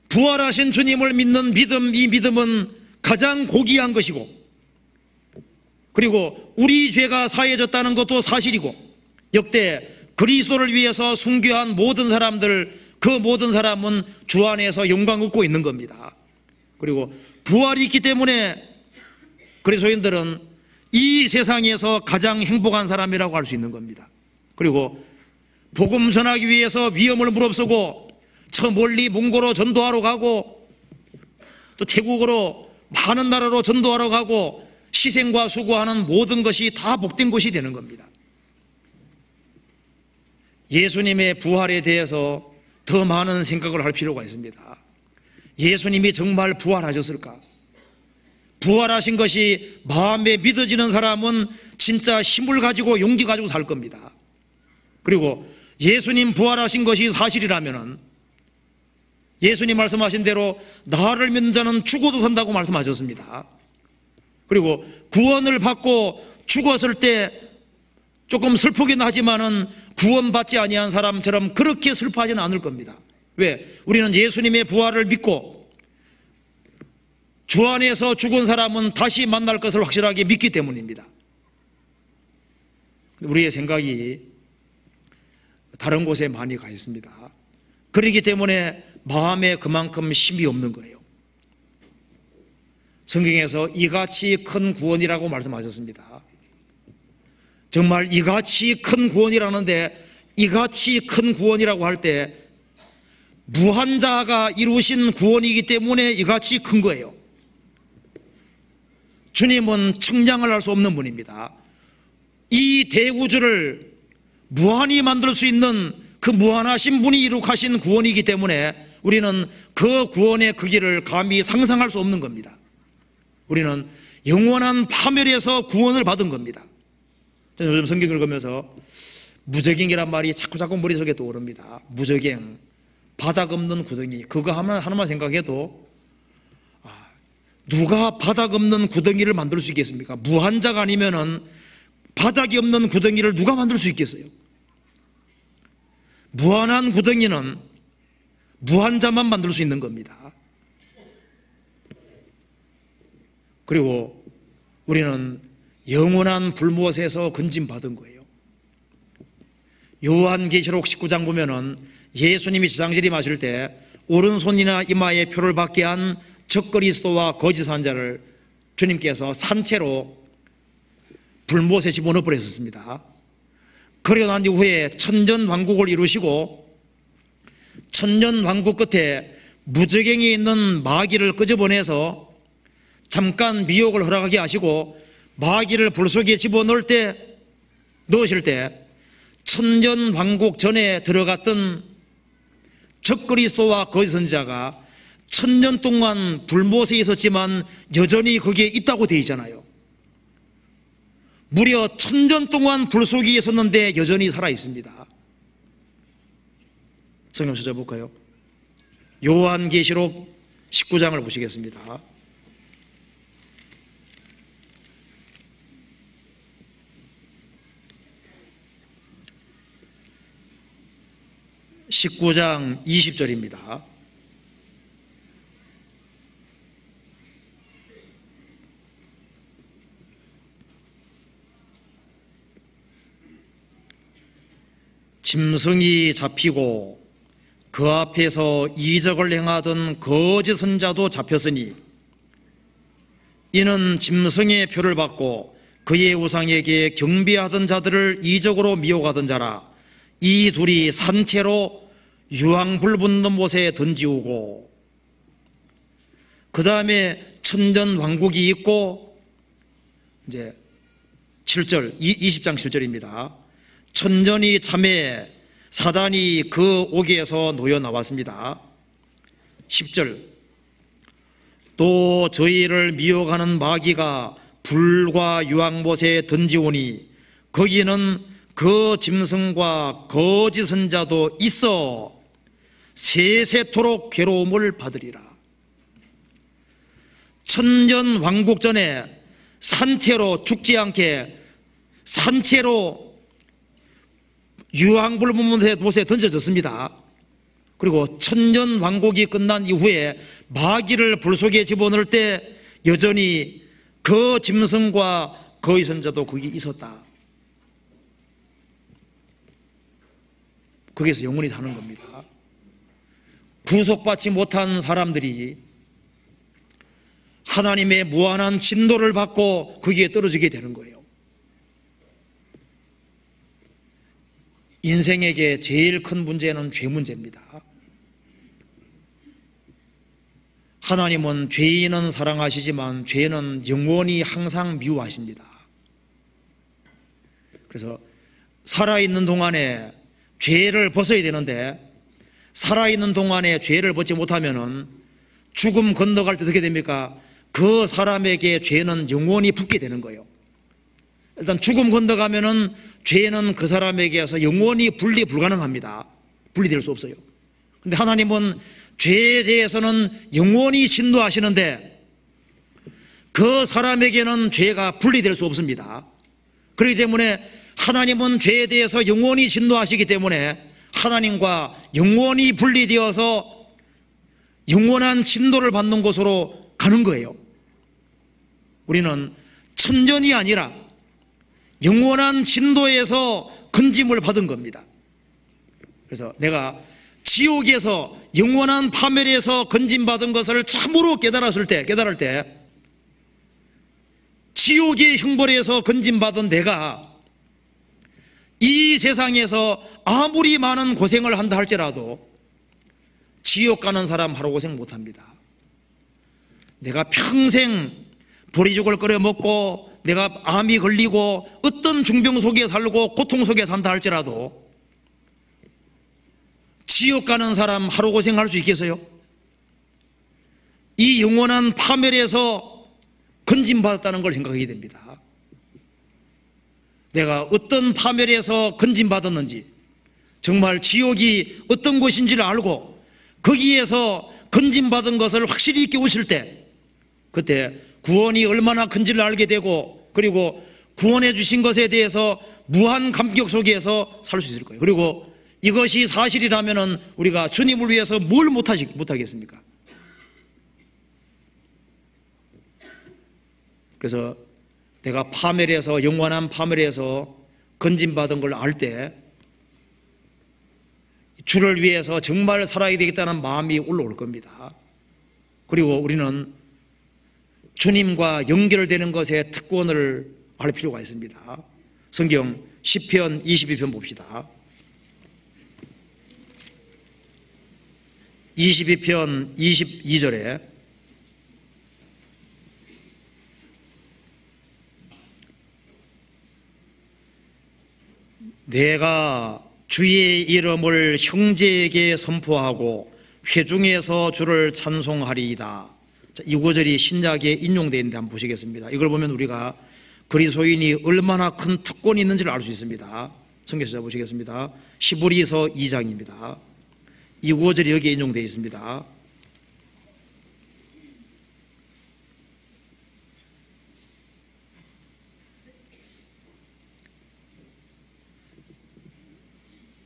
Speaker 1: 부활하신 주님을 믿는 믿음, 이 믿음은 가장 고귀한 것이고 그리고 우리 죄가 사해졌다는 것도 사실이고 역대 그리스도를 위해서 순교한 모든 사람들, 그 모든 사람은 주 안에서 영광 얻고 있는 겁니다. 그리고 부활이 있기 때문에 그리스도인들은 이 세상에서 가장 행복한 사람이라고 할 수 있는 겁니다. 그리고 복음 전하기 위해서 위험을 무릅쓰고 저 멀리 몽고로 전도하러 가고 또 태국으로 많은 나라로 전도하러 가고 희생과 수고하는 모든 것이 다 복된 것이 되는 겁니다. 예수님의 부활에 대해서 더 많은 생각을 할 필요가 있습니다. 예수님이 정말 부활하셨을까? 부활하신 것이 마음에 믿어지는 사람은 진짜 힘을 가지고 용기 가지고 살 겁니다. 그리고 예수님 부활하신 것이 사실이라면 예수님 말씀하신 대로 나를 믿는 자는 죽어도 산다고 말씀하셨습니다. 그리고 구원을 받고 죽었을 때 조금 슬프긴 하지만은 구원받지 아니한 사람처럼 그렇게 슬퍼하지는 않을 겁니다. 왜? 우리는 예수님의 부활을 믿고 주 안에서 죽은 사람은 다시 만날 것을 확실하게 믿기 때문입니다. 우리의 생각이 다른 곳에 많이 가 있습니다. 그렇기 때문에 마음에 그만큼 힘이 없는 거예요. 성경에서 이같이 큰 구원이라고 말씀하셨습니다. 정말 이같이 큰 구원이라는데 이같이 큰 구원이라고 할 때 무한자가 이루신 구원이기 때문에 이같이 큰 거예요. 주님은 측량을 할 수 없는 분입니다. 이 대우주를 무한히 만들 수 있는 그 무한하신 분이 이룩하신 구원이기 때문에 우리는 그 구원의 크기를 감히 상상할 수 없는 겁니다. 우리는 영원한 파멸에서 구원을 받은 겁니다. 저는 요즘 성경 읽으면서 무적행이란 말이 자꾸 머릿속에 떠오릅니다. 무적행, 바닥 없는 구덩이. 그거 하나만 생각해도 누가 바닥 없는 구덩이를 만들 수 있겠습니까? 무한자가 아니면은 바닥이 없는 구덩이를 누가 만들 수 있겠어요? 무한한 구덩이는 무한자만 만들 수 있는 겁니다. 그리고 우리는 영원한 불못에서 건짐받은 거예요. 요한계시록 19장 보면은 예수님이 지상재림하실 때 오른손이나 이마에 표를 받게 한 적그리스도와 거짓 선자를 주님께서 산채로 불못에 집어넣어 버렸었습니다. 그러고 난 이후에 천년왕국을 이루시고 천년왕국 끝에 무저갱에 있는 마귀를 끄집어내서 잠깐 미혹을 허락하게 하시고 마귀를 불 속에 넣으실 때 천년왕국 전에 들어갔던 적그리스도와 거짓 선지자가 천년 동안 불못에 있었지만 여전히 거기에 있다고 되어 있잖아요. 무려 천년 동안 불 속에 있었는데 여전히 살아 있습니다. 성경 찾아볼까요? 요한계시록 19장을 보시겠습니다. (19장) 20절입니다. 짐승이 잡히고 그 앞에서 이적을 행하던 거짓 선자도 잡혔으니 이는 짐승의 표를 받고 그의 우상에게 경배하던 자들을 이적으로 미혹하던 자라. 이 둘이 산채로 유황불 붙는 못에 던지우고, 그 다음에 천년왕국이 있고, 이제 7절, 20장 7절입니다. 천년이 참에 사단이 그 옥에서 놓여 나왔습니다. 10절, 또 저희를 미혹하는 마귀가 불과 유황못에 던지오니 거기는 그 짐승과 거짓 선자도 있어 세세토록 괴로움을 받으리라. 천년 왕국 전에 산채로 죽지 않게 산채로 유황불 붙는 못에 던져졌습니다. 그리고 천년 왕국이 끝난 이후에 마귀를 불 속에 집어넣을 때 여전히 그 짐승과 거짓 선자도 거기 있었다. 거기서 영원히 사는 겁니다. 구속받지 못한 사람들이 하나님의 무한한 진노를 받고 거기에 떨어지게 되는 거예요. 인생에게 제일 큰 문제는 죄 문제입니다. 하나님은 죄인은 사랑하시지만 죄는 영원히 항상 미워하십니다. 그래서 살아있는 동안에 죄를 벗어야 되는데 살아있는 동안에 죄를 벗지 못하면은 죽음 건너갈 때 어떻게 됩니까? 그 사람에게 죄는 영원히 붙게 되는 거예요. 일단 죽음 건너가면은 죄는 그 사람에게서 영원히 분리 불가능합니다. 분리될 수 없어요. 근데 하나님은 죄에 대해서는 영원히 진노하시는데 그 사람에게는 죄가 분리될 수 없습니다. 그렇기 때문에 하나님은 죄에 대해서 영원히 진노하시기 때문에 하나님과 영원히 분리되어서 영원한 진노를 받는 곳으로 가는 거예요. 우리는 천년이 아니라 영원한 진노에서 건짐을 받은 겁니다. 그래서 내가 지옥에서 영원한 파멸에서 건짐받은 것을 참으로 깨달을 때 지옥의 형벌에서 건짐받은 내가 이 세상에서 아무리 많은 고생을 한다 할지라도 지옥 가는 사람 하루 고생 못합니다. 내가 평생 보리죽을 끓여 먹고 내가 암이 걸리고 어떤 중병 속에 살고 고통 속에 산다 할지라도 지옥 가는 사람 하루 고생할 수 있겠어요? 이 영원한 파멸에서 건짐받았다는 걸 생각하게 됩니다. 내가 어떤 파멸에서 건짐받았는지, 정말 지옥이 어떤 곳인지를 알고 거기에서 건짐받은 것을 확실히 깨우칠 때, 그때 구원이 얼마나 큰지를 알게 되고, 그리고 구원해 주신 것에 대해서 무한 감격 속에서 살 수 있을 거예요. 그리고 이것이 사실이라면 우리가 주님을 위해서 뭘 못하겠습니까? 그래서 내가 파멸에서, 영원한 파멸에서 건진받은 걸 알 때 주를 위해서 정말 살아야 되겠다는 마음이 올라올 겁니다. 그리고 우리는 주님과 연결되는 것에 특권을 알 필요가 있습니다. 성경 시편 22편 봅시다. 22편 22절에 내가 주의 이름을 형제에게 선포하고 회중에서 주를 찬송하리이다. 이 구절이 신약에 인용되어 있는데 한번 보시겠습니다. 이걸 보면 우리가 그리스도인이 얼마나 큰 특권이 있는지를 알 수 있습니다. 성경에서 보시겠습니다. 히브리서 2장입니다. 이 구절이 여기에 인용되어 있습니다.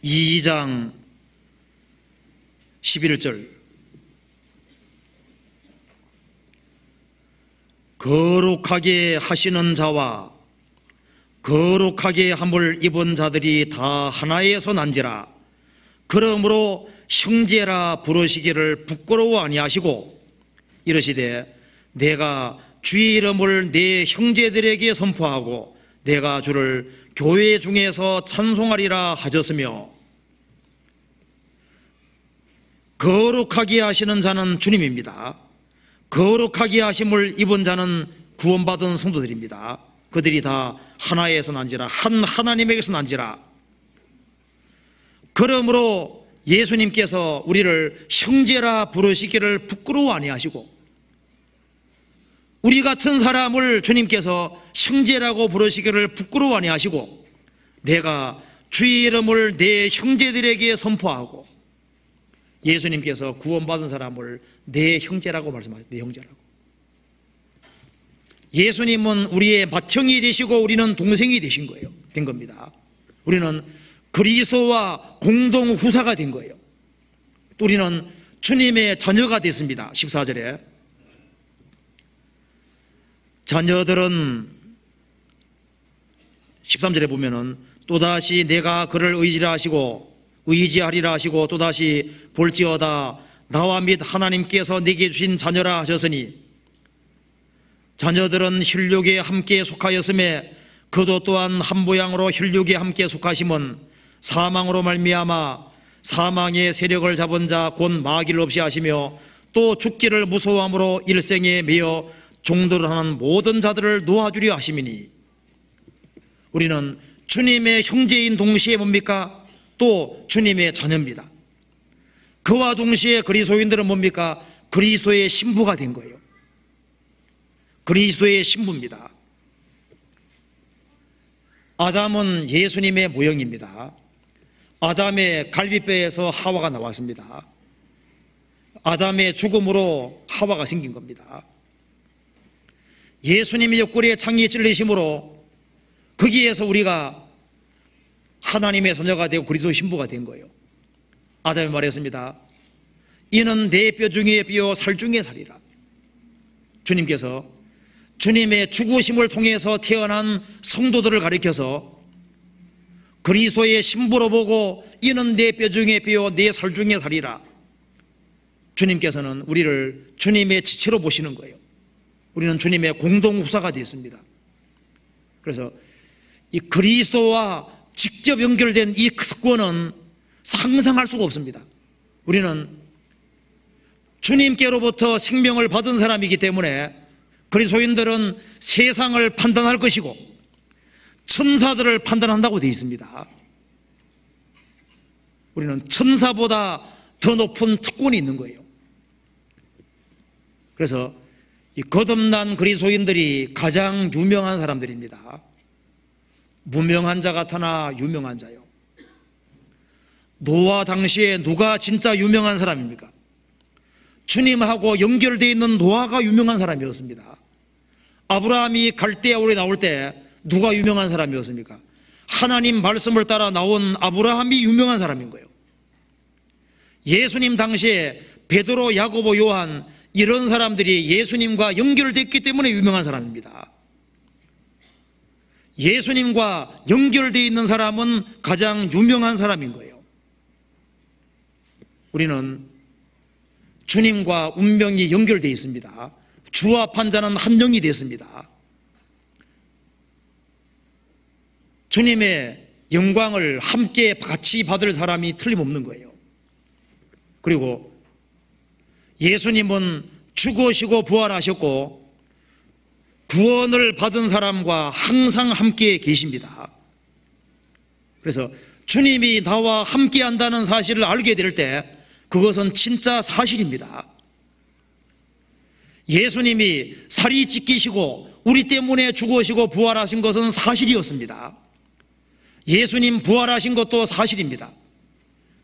Speaker 1: 이 2장 11절 거룩하게 하시는 자와 거룩하게 함을 입은 자들이 다 하나에서 난지라. 그러므로 형제라 부르시기를 부끄러워 아니하시고 이르시되 내가 주의 이름을 내 형제들에게 선포하고 내가 주를 교회 중에서 찬송하리라 하셨으며, 거룩하게 하시는 자는 주님입니다. 거룩하게 하심을 입은 자는 구원받은 성도들입니다. 그들이 다 하나에서 난지라, 한 하나님에게서 난지라. 그러므로 예수님께서 우리를 형제라 부르시기를 부끄러워 아니하시고, 우리 같은 사람을 주님께서 형제라고 부르시기를 부끄러워 아니하시고, 내가 주의 이름을 내 형제들에게 선포하고, 예수님께서 구원받은 사람을 내 형제라고 말씀하셨어요. 내 형제라고. 예수님은 우리의 맏형이 되시고 우리는 동생이 되신 거예요. 된 겁니다. 우리는 그리스도와 공동 후사가 된 거예요. 또 우리는 주님의 자녀가 됐습니다. 14절에 자녀들은 13절에 보면은 또다시 내가 그를 의지하리라 하시고 또다시 볼지어다 나와 및 하나님께서 내게 주신 자녀라 하셨으니, 자녀들은 혈육에 함께 속하였음에 그도 또한 한 모양으로 혈육에 함께 속하심은 사망으로 말미암아 사망의 세력을 잡은 자 곧 마귀를 없이 하시며 또 죽기를 무서워함으로 일생에 매여 종도를 하는 모든 자들을 놓아주려 하심이니. 우리는 주님의 형제인 동시에 뭡니까? 또 주님의 자녀입니다. 그와 동시에 그리스도인들은 뭡니까? 그리스도의 신부가 된 거예요. 그리스도의 신부입니다. 아담은 예수님의 모형입니다. 아담의 갈비뼈에서 하와가 나왔습니다. 아담의 죽음으로 하와가 생긴 겁니다. 예수님의 옆구리에 창이 찔리심으로 거기에서 우리가 하나님의 자녀가 되고 그리스도의 신부가 된 거예요. 아담이 말했습니다. 이는 내 뼈 중에 뼈 살 중에 살이라. 주님께서 주님의 죽으심을 통해서 태어난 성도들을 가리켜서 그리스도의 신부로 보고 이는 내 뼈 중에 뼈 내 살 중에 살이라. 주님께서는 우리를 주님의 지체로 보시는 거예요. 우리는 주님의 공동 후사가 되었습니다. 그래서 이 그리스도와 직접 연결된 이 특권은 상상할 수가 없습니다. 우리는 주님께로부터 생명을 받은 사람이기 때문에 그리스도인들은 세상을 판단할 것이고 천사들을 판단한다고 되어 있습니다. 우리는 천사보다 더 높은 특권이 있는 거예요. 그래서 이 거듭난 그리스도인들이 가장 유명한 사람들입니다. 무명한 자 같으나 유명한 자요. 노아 당시에 누가 진짜 유명한 사람입니까? 주님하고 연결되어 있는 노아가 유명한 사람이었습니다. 아브라함이 갈대아울에 나올 때 누가 유명한 사람이었습니까? 하나님 말씀을 따라 나온 아브라함이 유명한 사람인 거예요. 예수님 당시에 베드로, 야고보, 요한 이런 사람들이 예수님과 연결됐기 때문에 유명한 사람입니다. 예수님과 연결되어 있는 사람은 가장 유명한 사람인 거예요. 우리는 주님과 운명이 연결되어 있습니다. 주와 판자는 한 영이 됐습니다. 주님의 영광을 함께 같이 받을 사람이 틀림없는 거예요. 그리고 예수님은 죽으시고 부활하셨고 구원을 받은 사람과 항상 함께 계십니다. 그래서 주님이 나와 함께 한다는 사실을 알게 될 때 그것은 진짜 사실입니다. 예수님이 살이 찢기시고 우리 때문에 죽으시고 부활하신 것은 사실이었습니다. 예수님 부활하신 것도 사실입니다.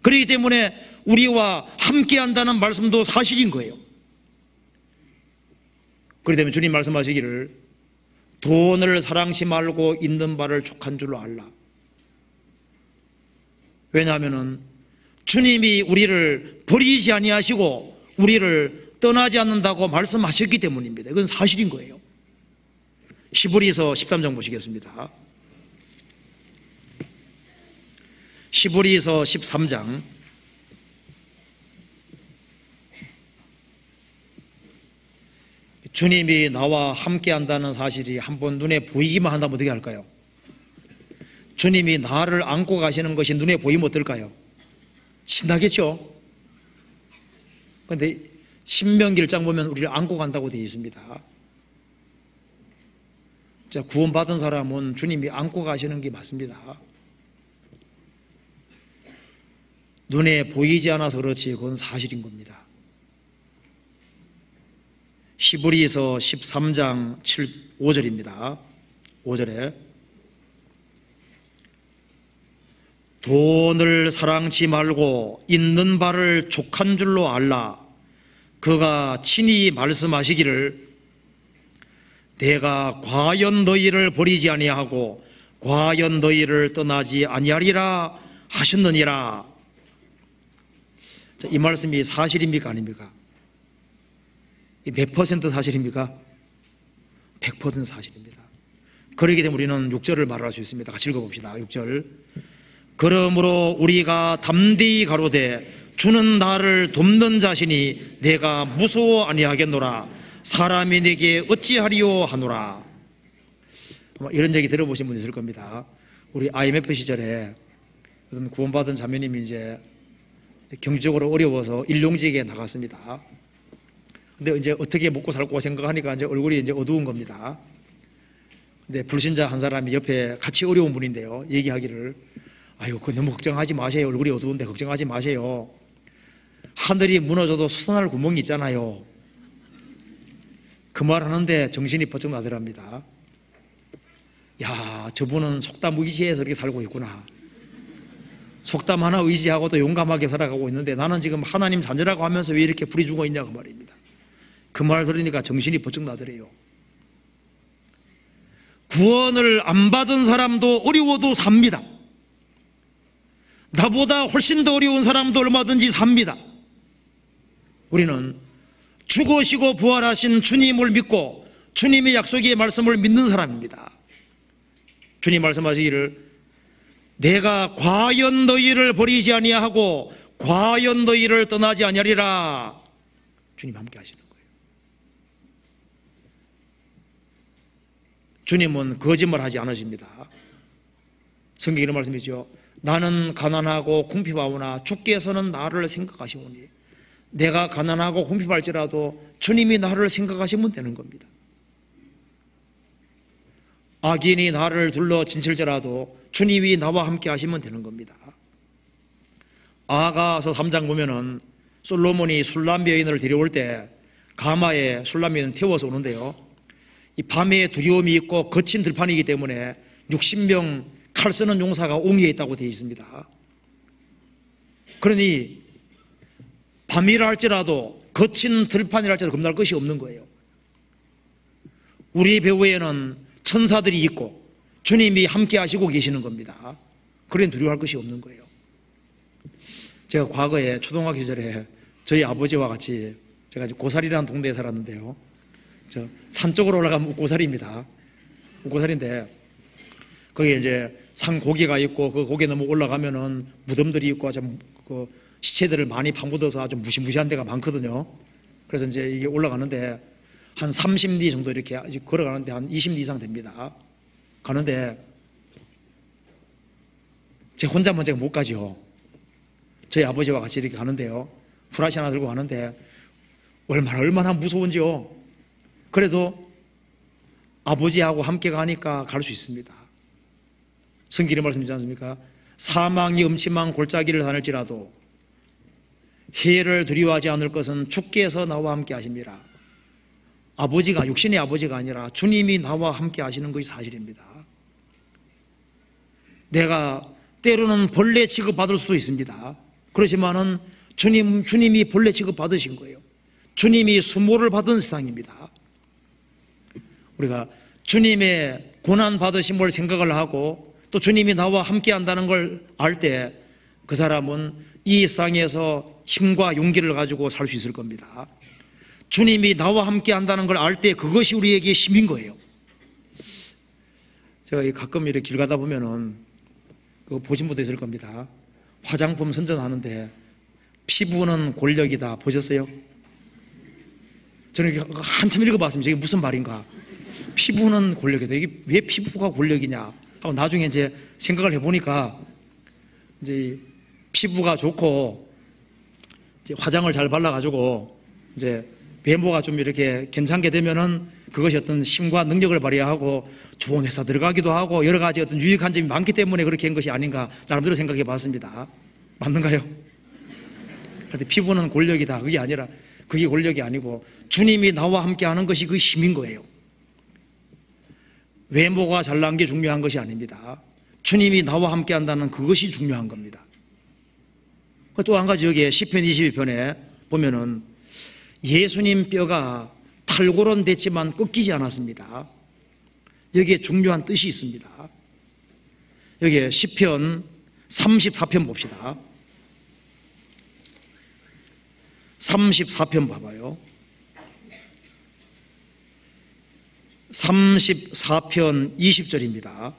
Speaker 1: 그렇기 때문에 우리와 함께 한다는 말씀도 사실인 거예요. 그렇기 때문에 주님 말씀하시기를 돈을 사랑치 말고 있는 바를 족한 줄로 알라. 왜냐하면 주님이 우리를 버리지 아니하시고 우리를 떠나지 않는다고 말씀하셨기 때문입니다. 이건 사실인 거예요. 히브리서 13장 보시겠습니다. 히브리서 13장 주님이 나와 함께 한다는 사실이 한번 눈에 보이기만 한다면 어떻게 할까요? 주님이 나를 안고 가시는 것이 눈에 보이면 어떨까요? 신나겠죠? 그런데 신명기 1장 보면 우리를 안고 간다고 되어 있습니다. 자, 구원받은 사람은 주님이 안고 가시는 게 맞습니다. 눈에 보이지 않아서 그렇지 그건 사실인 겁니다. 히브리서 13장 5절입니다. 5절에 돈을 사랑치 말고 있는 바를 족한 줄로 알라. 그가 친히 말씀하시기를 내가 과연 너희를 버리지 아니하고 과연 너희를 떠나지 아니하리라 하셨느니라. 자, 이 말씀이 사실입니까 아닙니까? 몇 퍼센트 사실입니까? 100% 사실입니다. 그러기 때문에 우리는 6절을 말할 수 있습니다. 같이 읽어봅시다. 6절. 그러므로 우리가 담대히 가로되 주는 나를 돕는 자시니 내가 무서워 아니하겠노라. 사람이 내게 어찌하리요 하노라. 아마 이런 얘기 들어보신 분 있을 겁니다. 우리 IMF 시절에 어떤 구원받은 자매님이 이제 경제적으로 어려워서 일용직에 나갔습니다. 근데 이제 어떻게 먹고 살고 생각하니까 이제 얼굴이 이제 어두운 겁니다. 근데 불신자 한 사람이 옆에 같이 어려운 분인데요. 얘기하기를 아유, 그 너무 걱정하지 마세요. 얼굴이 어두운데 걱정하지 마세요. 하늘이 무너져도 솟아날 구멍이 있잖아요. 그 말 하는데 정신이 번쩍 나더랍니다. 야, 저분은 속담 의지해서 이렇게 살고 있구나. 속담 하나 의지하고도 용감하게 살아가고 있는데 나는 지금 하나님 자녀라고 하면서 왜 이렇게 불이 죽어 있냐고 말입니다. 그 말 들으니까 정신이 번쩍 나더래요. 구원을 안 받은 사람도 어려워도 삽니다. 나보다 훨씬 더 어려운 사람도 얼마든지 삽니다. 우리는 죽으시고 부활하신 주님을 믿고 주님의 약속의 말씀을 믿는 사람입니다. 주님 말씀하시기를 내가 과연 너희를 버리지 아니하고 과연 너희를 떠나지 아니하리라. 주님 함께 하시는 거예요. 주님은 거짓말하지 않으십니다. 성경에 이런 말씀이죠. 나는 가난하고 궁핍하오나 주께서는 나를 생각하시오니. 내가 가난하고 궁핍할지라도 주님이 나를 생각하시면 되는 겁니다. 악인이 나를 둘러 진칠지라도 주님이 나와 함께 하시면 되는 겁니다. 아가서 3장 보면은 솔로몬이 술람 여인을 데려올 때 가마에 술람 여인을 태워서 오는데요. 이 밤에 두려움이 있고 거친 들판이기 때문에 60명 칼 쓰는 용사가 옹이에 있다고 되어 있습니다. 그러니 밤이라 할지라도 거친 들판이라 할지라도 겁날 것이 없는 거예요. 우리 배후에는 천사들이 있고 주님이 함께 하시고 계시는 겁니다. 그런 두려워할 것이 없는 거예요. 제가 과거에 초등학교 시절에 저희 아버지와 같이 제가 고사리라는 동네에 살았는데요. 저 산 쪽으로 올라가면 고사리입니다. 고사리인데 거기에 이제 산 고개가 있고 그 고개 넘어 올라가면은 무덤들이 있고 좀 그 시체들을 많이 파묻어서 아주 무시무시한 데가 많거든요. 그래서 이제 이게 올라가는데 한 30리 정도 이렇게 걸어가는데 한 20리 이상 됩니다. 가는데 제 혼자만 제가 못 가죠. 저희 아버지와 같이 이렇게 가는데요. 후라시 하나 들고 가는데 얼마나 무서운지요. 그래도 아버지하고 함께 가니까 갈 수 있습니다. 성경의 말씀이지 않습니까? 사망이 음침한 골짜기를 다닐지라도 해를 두려워하지 않을 것은 주께서 나와 함께 하십니다. 아버지가, 육신의 아버지가 아니라 주님이 나와 함께 하시는 것이 사실입니다. 내가 때로는 벌레 취급받을 수도 있습니다. 그렇지만은 주님이 벌레 취급받으신 거예요. 주님이 수모를 받은 세상입니다. 우리가 주님의 고난 받으심을 생각을 하고 또 주님이 나와 함께 한다는 걸 알 때 그 사람은 이 세상에서 힘과 용기를 가지고 살 수 있을 겁니다. 주님이 나와 함께 한다는 걸 알 때 그것이 우리에게 힘인 거예요. 제가 가끔 이렇게 길 가다 보면은 그거 보신 분도 있을 겁니다. 화장품 선전하는데 피부는 권력이다. 보셨어요? 저는 한참 읽어봤습니다. 이게 무슨 말인가? 피부는 권력이다. 이게 왜 피부가 권력이냐? 하고 나중에 이제 생각을 해보니까 이제 피부가 좋고 이제 화장을 잘 발라가지고 이제 외모가 좀 이렇게 괜찮게 되면은 그것이 어떤 힘과 능력을 발휘하고 좋은 회사 들어가기도 하고 여러 가지 어떤 유익한 점이 많기 때문에 그렇게 한 것이 아닌가 나름대로 생각해 봤습니다. 맞는가요? 그런데 피부는 권력이다. 그게 아니라 그게 권력이 아니고 주님이 나와 함께 하는 것이 그 힘인 거예요. 외모가 잘난 게 중요한 것이 아닙니다. 주님이 나와 함께 한다는 그것이 중요한 겁니다. 또 한 가지 여기에 시편 22편에 보면은 예수님 뼈가 탈골은 됐지만 꺾이지 않았습니다. 여기에 중요한 뜻이 있습니다. 여기에 시편 34편 봅시다. 34편 봐봐요. 34편 20절입니다.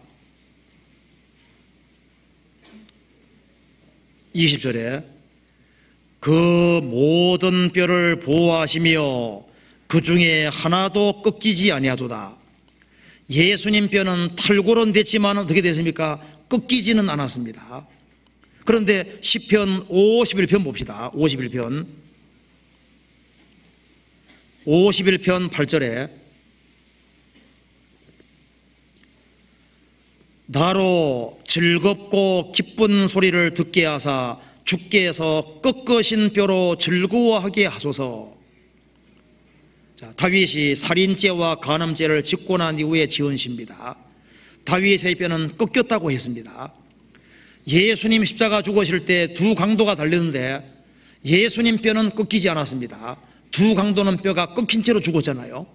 Speaker 1: 20절에 그 모든 뼈를 보호하시며 그 중에 하나도 꺾이지 아니하도다. 예수님 뼈는 탈골은 됐지만 어떻게 됐습니까? 꺾이지는 않았습니다. 그런데 시편 51편 봅시다. 51편 8절에 나로 즐겁고 기쁜 소리를 듣게 하사 주께서 꺾으신 뼈로 즐거워하게 하소서. 자, 다윗이 살인죄와 간음죄를 짓고 난 이후에 지은 시입니다. 다윗의 뼈는 꺾였다고 했습니다. 예수님 십자가 죽으실 때 두 강도가 달렸는데 예수님 뼈는 꺾이지 않았습니다. 두 강도는 뼈가 꺾인 채로 죽었잖아요.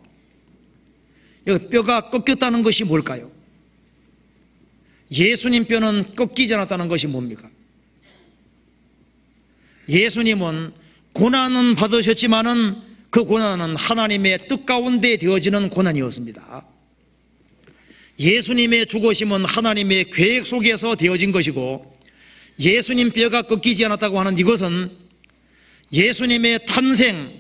Speaker 1: 여기 뼈가 꺾였다는 것이 뭘까요? 예수님 뼈는 꺾이지 않았다는 것이 뭡니까? 예수님은 고난은 받으셨지만은 그 고난은 하나님의 뜻 가운데 되어지는 고난이었습니다. 예수님의 죽으심은 하나님의 계획 속에서 되어진 것이고 예수님 뼈가 꺾이지 않았다고 하는 이것은 예수님의 탄생,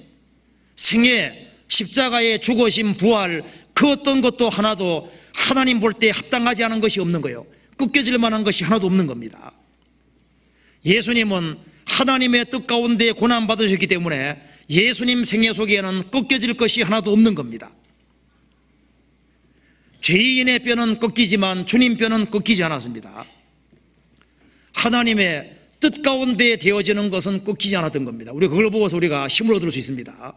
Speaker 1: 생애, 십자가의 죽으심, 부활 그 어떤 것도 하나도 하나님 볼 때 합당하지 않은 것이 없는 거예요. 꺾여질 만한 것이 하나도 없는 겁니다. 예수님은 하나님의 뜻 가운데 고난받으셨기 때문에 예수님 생애 속에는 꺾여질 것이 하나도 없는 겁니다. 죄인의 뼈는 꺾이지만 주님 뼈는 꺾이지 않았습니다. 하나님의 뜻 가운데 되어지는 것은 꺾이지 않았던 겁니다. 우리가 그걸 보고서 우리가 힘을 얻을 수 있습니다.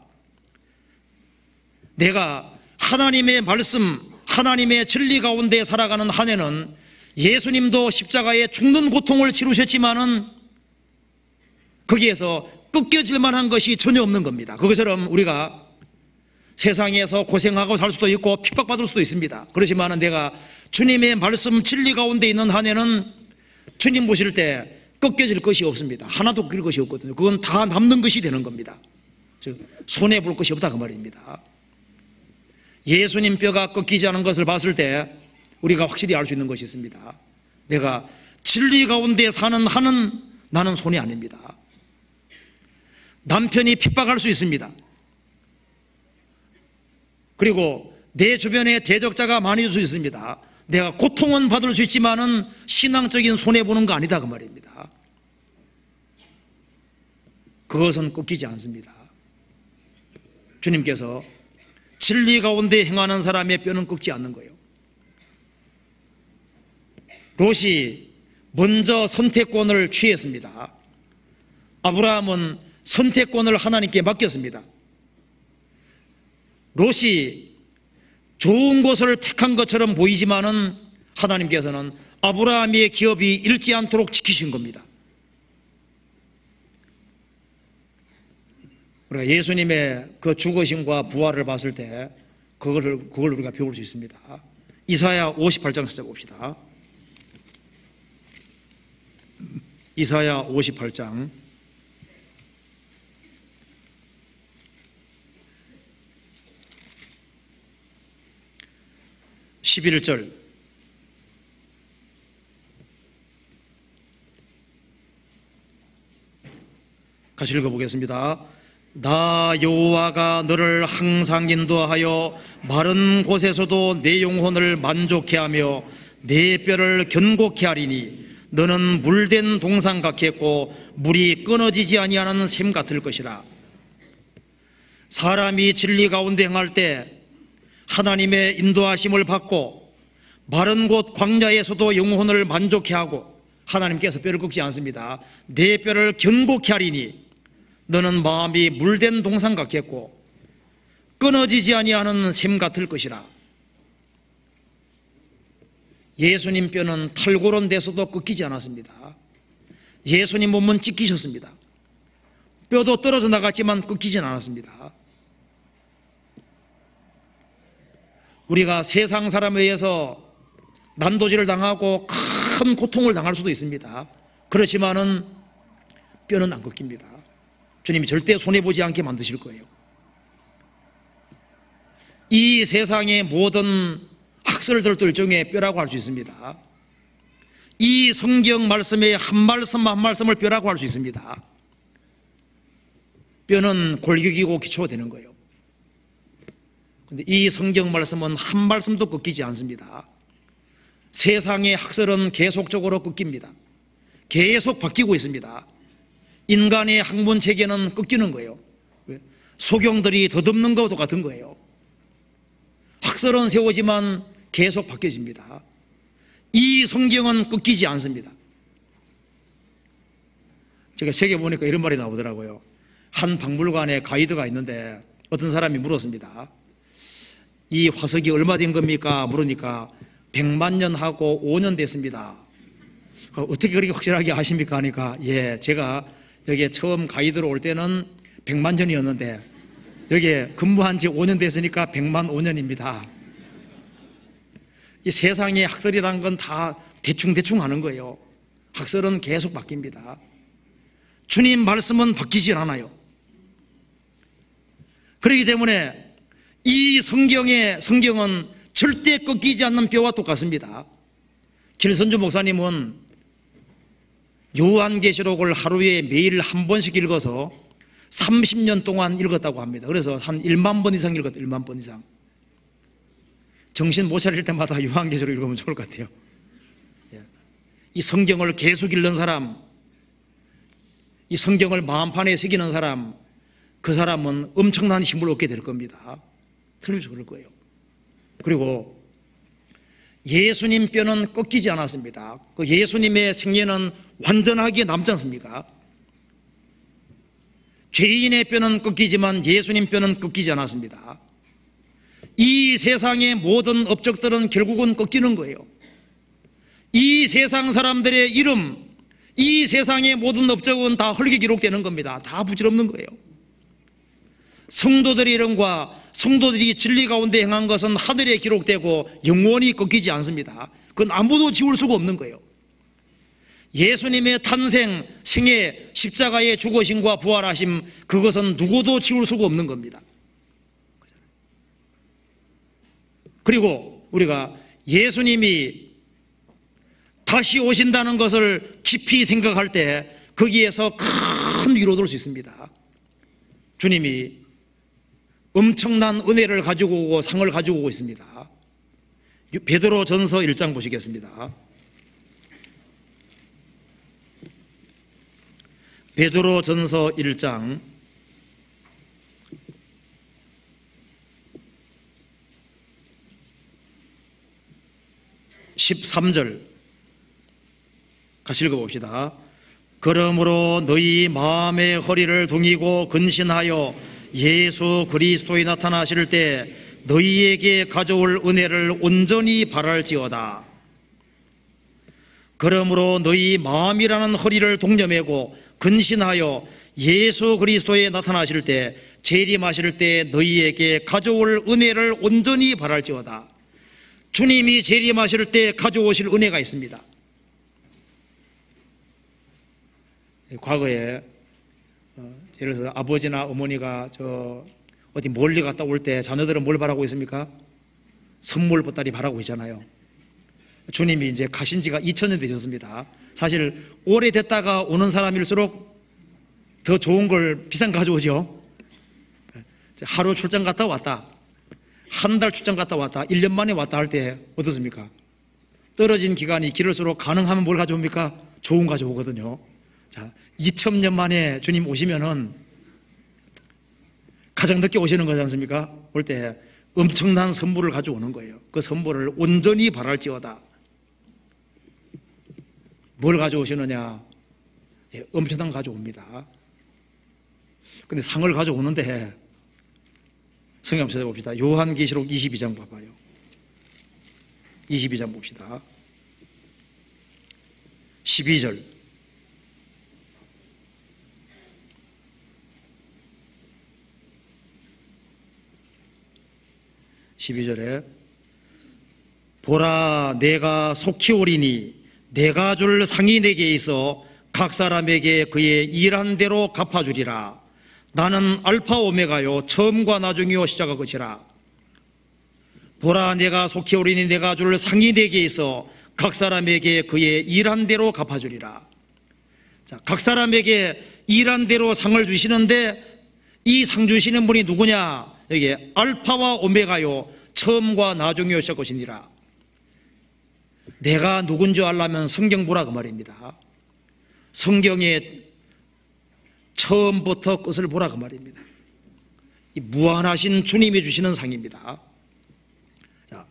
Speaker 1: 내가 하나님의 말씀, 하나님의 진리 가운데 살아가는 한 해는 예수님도 십자가에 죽는 고통을 치르셨지만은 거기에서 꺾여질 만한 것이 전혀 없는 겁니다. 그것처럼 우리가 세상에서 고생하고 살 수도 있고 핍박받을 수도 있습니다. 그렇지만 내가 주님의 말씀 진리 가운데 있는 한에는 주님 보실 때 꺾여질 것이 없습니다. 하나도 꺾일 것이 없거든요. 그건 다 남는 것이 되는 겁니다. 즉 손해볼 것이 없다 그 말입니다. 예수님 뼈가 꺾이지 않은 것을 봤을 때 우리가 확실히 알 수 있는 것이 있습니다. 내가 진리 가운데 사는 한은 나는 손해 아닙니다. 남편이 핍박할 수 있습니다. 그리고 내 주변에 대적자가 많이 줄 수 있습니다. 내가 고통은 받을 수 있지만은 신앙적인 손해보는 거 아니다 그 말입니다. 그것은 꺾이지 않습니다. 주님께서 진리 가운데 행하는 사람의 뼈는 꺾지 않는 거예요. 롯이 먼저 선택권을 취했습니다. 아브라함은 선택권을 하나님께 맡겼습니다. 롯이 좋은 곳을 택한 것처럼 보이지만은 하나님께서는 아브라함의 기업이 잃지 않도록 지키신 겁니다. 우리가 예수님의 그 죽으심과 부활을 봤을 때 그걸 우리가 배울 수 있습니다. 이사야 58장 찾아봅시다. 이사야 58장 11절 같이 읽어보겠습니다. 나 여호와가 너를 항상 인도하여 마른 곳에서도 내 영혼을 만족해 하며 내 뼈를 견고케 하리니 너는 물된 동상 같겠고 물이 끊어지지 아니하는 샘 같을 것이라. 사람이 진리 가운데 행할 때 하나님의 인도하심을 받고 마른 곳 광야에서도 영혼을 만족해 하고 하나님께서 뼈를 꺾지 않습니다. 내 뼈를 견고케 하리니 너는 마음이 물된 동상 같겠고 끊어지지 아니하는 샘 같을 것이라. 예수님 뼈는 탈골은 데서도 꺾이지 않았습니다. 예수님 몸은 찢기셨습니다. 뼈도 떨어져 나갔지만 꺾이진 않았습니다. 우리가 세상 사람에 의해서 난도질을 당하고 큰 고통을 당할 수도 있습니다. 그렇지만은 뼈는 안 꺾입니다. 주님이 절대 손해보지 않게 만드실 거예요. 이 세상의 모든 학설들도 일종의 뼈라고 할 수 있습니다. 이 성경 말씀의 한 말씀 한 말씀을 뼈라고 할 수 있습니다. 뼈는 골격이고 기초가 되는 거예요. 그런데 이 성경 말씀은 한 말씀도 꺾이지 않습니다. 세상의 학설은 계속적으로 꺾입니다. 계속 바뀌고 있습니다. 인간의 학문 체계는 꺾이는 거예요. 소경들이 더듬는 것도 같은 거예요. 학설은 세우지만 계속 바뀌어집니다. 이 성경은 꺾이지 않습니다. 제가 책에 보니까 이런 말이 나오더라고요. 한 박물관에 가이드가 있는데 어떤 사람이 물었습니다. 이 화석이 얼마 된 겁니까? 물으니까 100만 년 하고 5년 됐습니다. 어떻게 그렇게 확실하게 아십니까? 하니까 예, 제가 여기에 처음 가이드로 올 때는 100만 년이었는데 여기에 근무한 지 5년 됐으니까 100만 5년입니다. 이 세상의 학설이라는 건 다 대충 하는 거예요. 학설은 계속 바뀝니다. 주님 말씀은 바뀌질 않아요. 그렇기 때문에 이 성경은 절대 꺾이지 않는 뼈와 똑같습니다. 길선주 목사님은 요한계시록을 하루에 매일 한 번씩 읽어서 30년 동안 읽었다고 합니다. 그래서 한 1만 번 이상 읽었다. 1만 번 이상. 정신 못 차릴 때마다 요한계시록 읽으면 좋을 것 같아요. 이 성경을 계속 읽는 사람, 이 성경을 마음판에 새기는 사람, 그 사람은 엄청난 힘을 얻게 될 겁니다. 틀림없이 그럴 거예요. 그리고 예수님 뼈는 꺾이지 않았습니다. 그 예수님의 생애는 완전하게 남지 않습니까? 죄인의 뼈는 꺾이지만 예수님 뼈는 꺾이지 않았습니다. 이 세상의 모든 업적들은 결국은 꺾이는 거예요. 이 세상 사람들의 이름, 이 세상의 모든 업적은 다 헐게 기록되는 겁니다. 다 부질없는 거예요. 성도들의 이름과 성도들이 진리 가운데 행한 것은 하늘에 기록되고 영원히 꺾이지 않습니다. 그건 아무도 지울 수가 없는 거예요. 예수님의 탄생, 생애, 십자가의 죽으심과 부활하심, 그것은 누구도 지울 수가 없는 겁니다. 그리고 우리가 예수님이 다시 오신다는 것을 깊이 생각할 때 거기에서 큰 위로를 얻을 수 있습니다. 주님이 엄청난 은혜를 가지고 오고 상을 가지고 오고 있습니다. 베드로전서 1장 보시겠습니다. 베드로전서 1장 13절 같이 읽어봅시다. 그러므로 너희 마음의 허리를 둥이고 근신하여 예수 그리스도에 나타나실 때 너희에게 가져올 은혜를 온전히 바랄지어다. 그러므로 너희 마음이라는 허리를 동여매고 근신하여 예수 그리스도에 나타나실 때 재림하실 때 너희에게 가져올 은혜를 온전히 바랄지어다. 주님이 재림하실 때 가져오실 은혜가 있습니다. 과거에 예를 들어서 아버지나 어머니가 어디 멀리 갔다 올 때 자녀들은 뭘 바라고 있습니까? 선물 보따리 바라고 있잖아요. 주님이 이제 가신 지가 2000년 되셨습니다. 사실 오래됐다가 오는 사람일수록 더 좋은 걸 비싼 거 가져오죠. 하루 출장 갔다 왔다, 한 달 출장 갔다 왔다, 1년 만에 왔다 할 때 어떻습니까? 떨어진 기간이 길을수록 가능하면 뭘 가져옵니까? 좋은 거 가져오거든요. 자, 2000년 만에 주님 오시면은 가장 늦게 오시는 거지 않습니까? 올 때 엄청난 선물을 가져오는 거예요. 그 선물을 온전히 바랄지어다. 뭘 가져오시느냐? 예, 엄청난 거 가져옵니다. 근데 상을 가져오는데 성경 찾아봅시다. 요한계시록 22장 봐봐요. 22장 봅시다. 12절. 보라, 내가 속히 오리니 내가 줄 상이 내게 있어 각 사람에게 그의 일한 대로 갚아주리라. 나는 알파 오메가요 처음과 나중이요 시작과 끝이라. 보라, 내가 속히 오리니 내가 줄 상이 내게 있어 각 사람에게 그의 일한 대로 갚아주리라. 자, 각 사람에게 일한 대로 상을 주시는데 이 상 주시는 분이 누구냐? 여기 알파와 오메가요 처음과 나중이요 시작 것이니라. 내가 누군지 알려면 성경 보라 그 말입니다. 성경의 처음부터 끝을 보라 그 말입니다. 이 무한하신 주님이 주시는 상입니다. 자,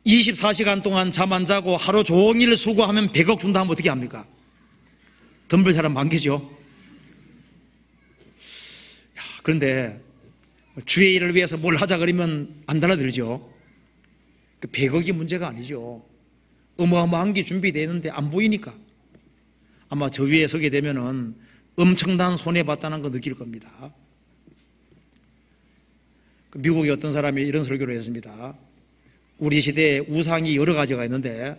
Speaker 1: 24시간 동안 잠 안 자고 하루 종일 수고하면 100억 준다 하면 어떻게 합니까? 덤벨 사람 많겠죠. 그런데 주의 일을 위해서 뭘 하자 그러면 안 달라들죠. 그 100억이 문제가 아니죠. 어마어마한 게 준비되어 있는데 안 보이니까 아마 저 위에 서게 되면은 엄청난 손해봤다는 거 느낄 겁니다. 미국의 어떤 사람이 이런 설교를 했습니다. 우리 시대에 우상이 여러 가지가 있는데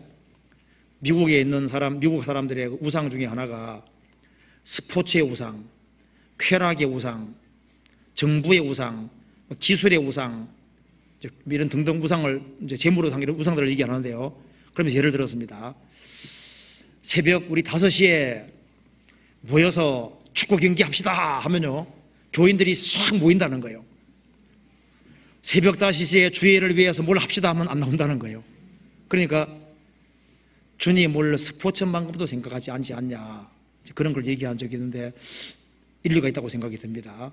Speaker 1: 미국에 있는 미국 사람들의 우상 중에 하나가 스포츠의 우상, 쾌락의 우상, 정부의 우상, 기술의 우상, 이런 등등 우상을 이제 재물로 상기는 우상들을 얘기하는데요. 그러면서 예를 들었습니다. 새벽 우리 5시에 모여서 축구 경기 합시다 하면요, 교인들이 싹 모인다는 거예요. 새벽 5시에 주의를 위해서 뭘 합시다 하면 안 나온다는 거예요. 그러니까 주님 뭘 스포츠만큼도 생각하지 않냐, 그런 걸 얘기한 적이 있는데 일리가 있다고 생각이 듭니다.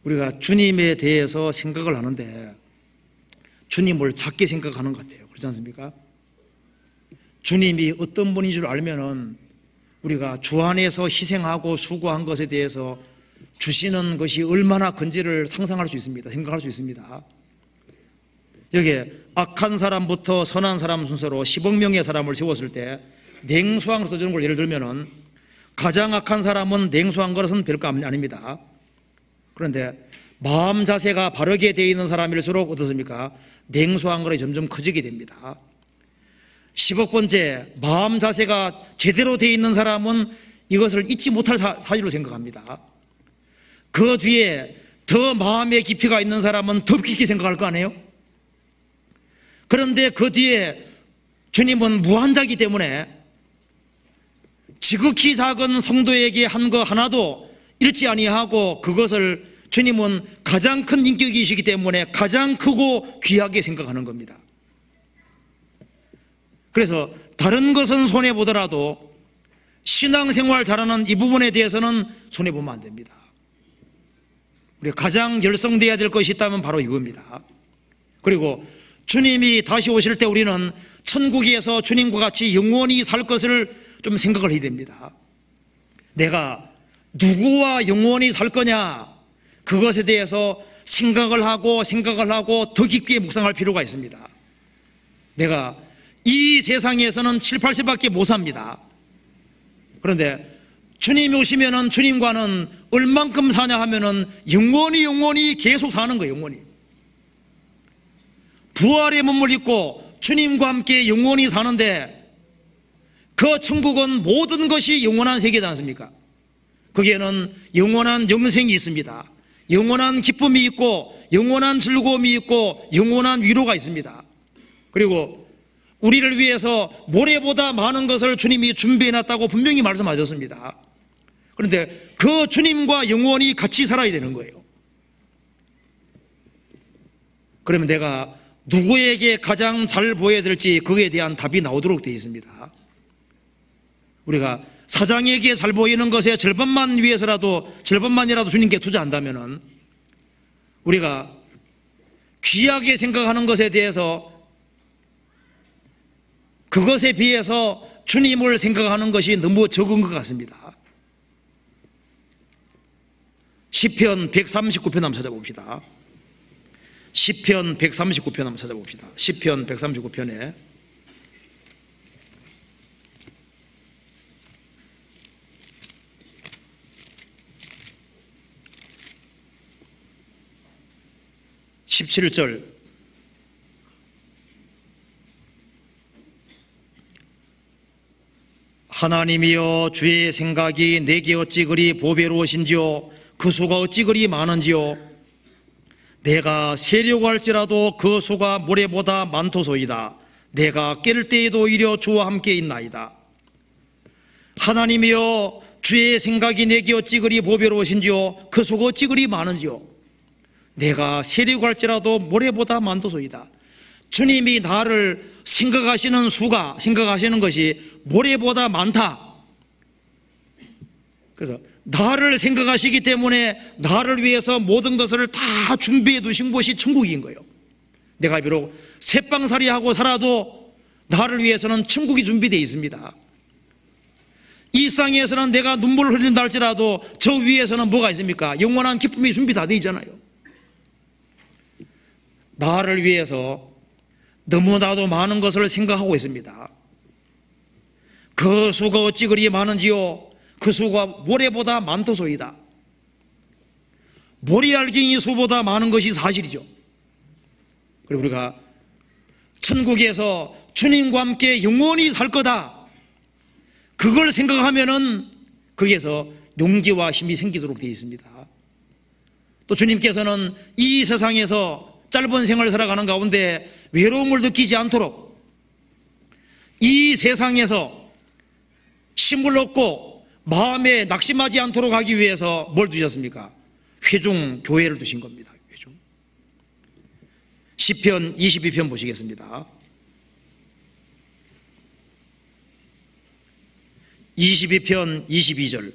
Speaker 1: 우리가 주님에 대해서 생각을 하는데 주님을 작게 생각하는 것 같아요. 그렇지 않습니까? 주님이 어떤 분인 줄 알면은 우리가 주 안에서 희생하고 수고한 것에 대해서 주시는 것이 얼마나 큰지를 상상할 수 있습니다. 생각할 수 있습니다. 여기에 악한 사람부터 선한 사람 순서로 10억 명의 사람을 세웠을 때 냉수왕으로 떠주는 걸 예를 들면은 가장 악한 사람은 냉수한 것은 별거 아닙니다. 그런데 마음 자세가 바르게 되어 있는 사람일수록 어떻습니까? 냉소한 것이 점점 커지게 됩니다. 10억 번째, 마음 자세가 제대로 되어 있는 사람은 이것을 잊지 못할 사실로 생각합니다. 그 뒤에 더 마음의 깊이가 있는 사람은 더 깊이 생각할 거 아니에요? 그런데 그 뒤에 주님은 무한자이기 때문에 지극히 작은 성도에게 한 거 하나도 잃지 아니하고 그것을 주님은 가장 큰 인격이시기 때문에 가장 크고 귀하게 생각하는 겁니다. 그래서 다른 것은 손해보더라도 신앙생활 잘하는 이 부분에 대해서는 손해보면 안 됩니다. 우리가 가장 열성되어야 될 것이 있다면 바로 이겁니다. 그리고 주님이 다시 오실 때 우리는 천국에서 주님과 같이 영원히 살 것을 좀 생각을 해야 됩니다. 내가 누구와 영원히 살 거냐, 그것에 대해서 생각을 하고 더 깊게 묵상할 필요가 있습니다. 내가 이 세상에서는 7, 80밖에 못 삽니다. 그런데 주님이 오시면은 주님과는 얼만큼 사냐 하면은 영원히 계속 사는 거예요. 영원히 부활의 몸을 입고 주님과 함께 영원히 사는데, 그 천국은 모든 것이 영원한 세계지 않습니까? 거기에는 영원한 영생이 있습니다. 영원한 기쁨이 있고 영원한 즐거움이 있고 영원한 위로가 있습니다. 그리고 우리를 위해서 모래보다 많은 것을 주님이 준비해놨다고 분명히 말씀하셨습니다. 그런데 그 주님과 영원히 같이 살아야 되는 거예요. 그러면 내가 누구에게 가장 잘 보여야 될지 그에 대한 답이 나오도록 되어 있습니다. 우리가 사장에게 잘 보이는 것의 절반만이라도 주님께 투자한다면 우리가 귀하게 생각하는 것에 대해서 그것에 비해서 주님을 생각하는 것이 너무 적은 것 같습니다. 시편 139편 한번 찾아봅시다. 시편 139편 한번 찾아봅시다. 시편 139편에 17절, 하나님이여 주의 생각이 내게 어찌 그리 보배로우신지요, 그 수가 어찌 그리 많은지요. 내가 세려고 할지라도 그 수가 모래보다 많도소이다. 내가 깰 때에도 오히려 주와 함께 있나이다. 하나님이여 주의 생각이 내게 어찌 그리 보배로우신지요, 그 수가 어찌 그리 많은지요. 내가 세려고 할지라도 모래보다 많도소이다. 주님이 나를 생각하시는 것이 모래보다 많다. 그래서 나를 생각하시기 때문에 나를 위해서 모든 것을 다 준비해 두신 곳이 천국인 거예요. 내가 비록 새빵살이하고 살아도 나를 위해서는 천국이 준비되어 있습니다. 이 땅에서는 내가 눈물을 흘린다 할지라도 저 위에서는 뭐가 있습니까? 영원한 기쁨이 준비 다 되어 있잖아요. 나를 위해서 너무나도 많은 것을 생각하고 있습니다. 그 수가 어찌 그리 많은지요, 그 수가 모래보다 많도소이다. 모래알갱이 수보다 많은 것이 사실이죠. 그리고 우리가 천국에서 주님과 함께 영원히 살 거다, 그걸 생각하면은 거기에서 용기와 힘이 생기도록 되어 있습니다. 또 주님께서는 이 세상에서 짧은 생활을 살아가는 가운데 외로움을 느끼지 않도록, 이 세상에서 힘을 얻고 마음에 낙심하지 않도록 하기 위해서 뭘 두셨습니까? 회중 교회를 두신 겁니다. 회중. 시편 22편 보시겠습니다. 22편 22절.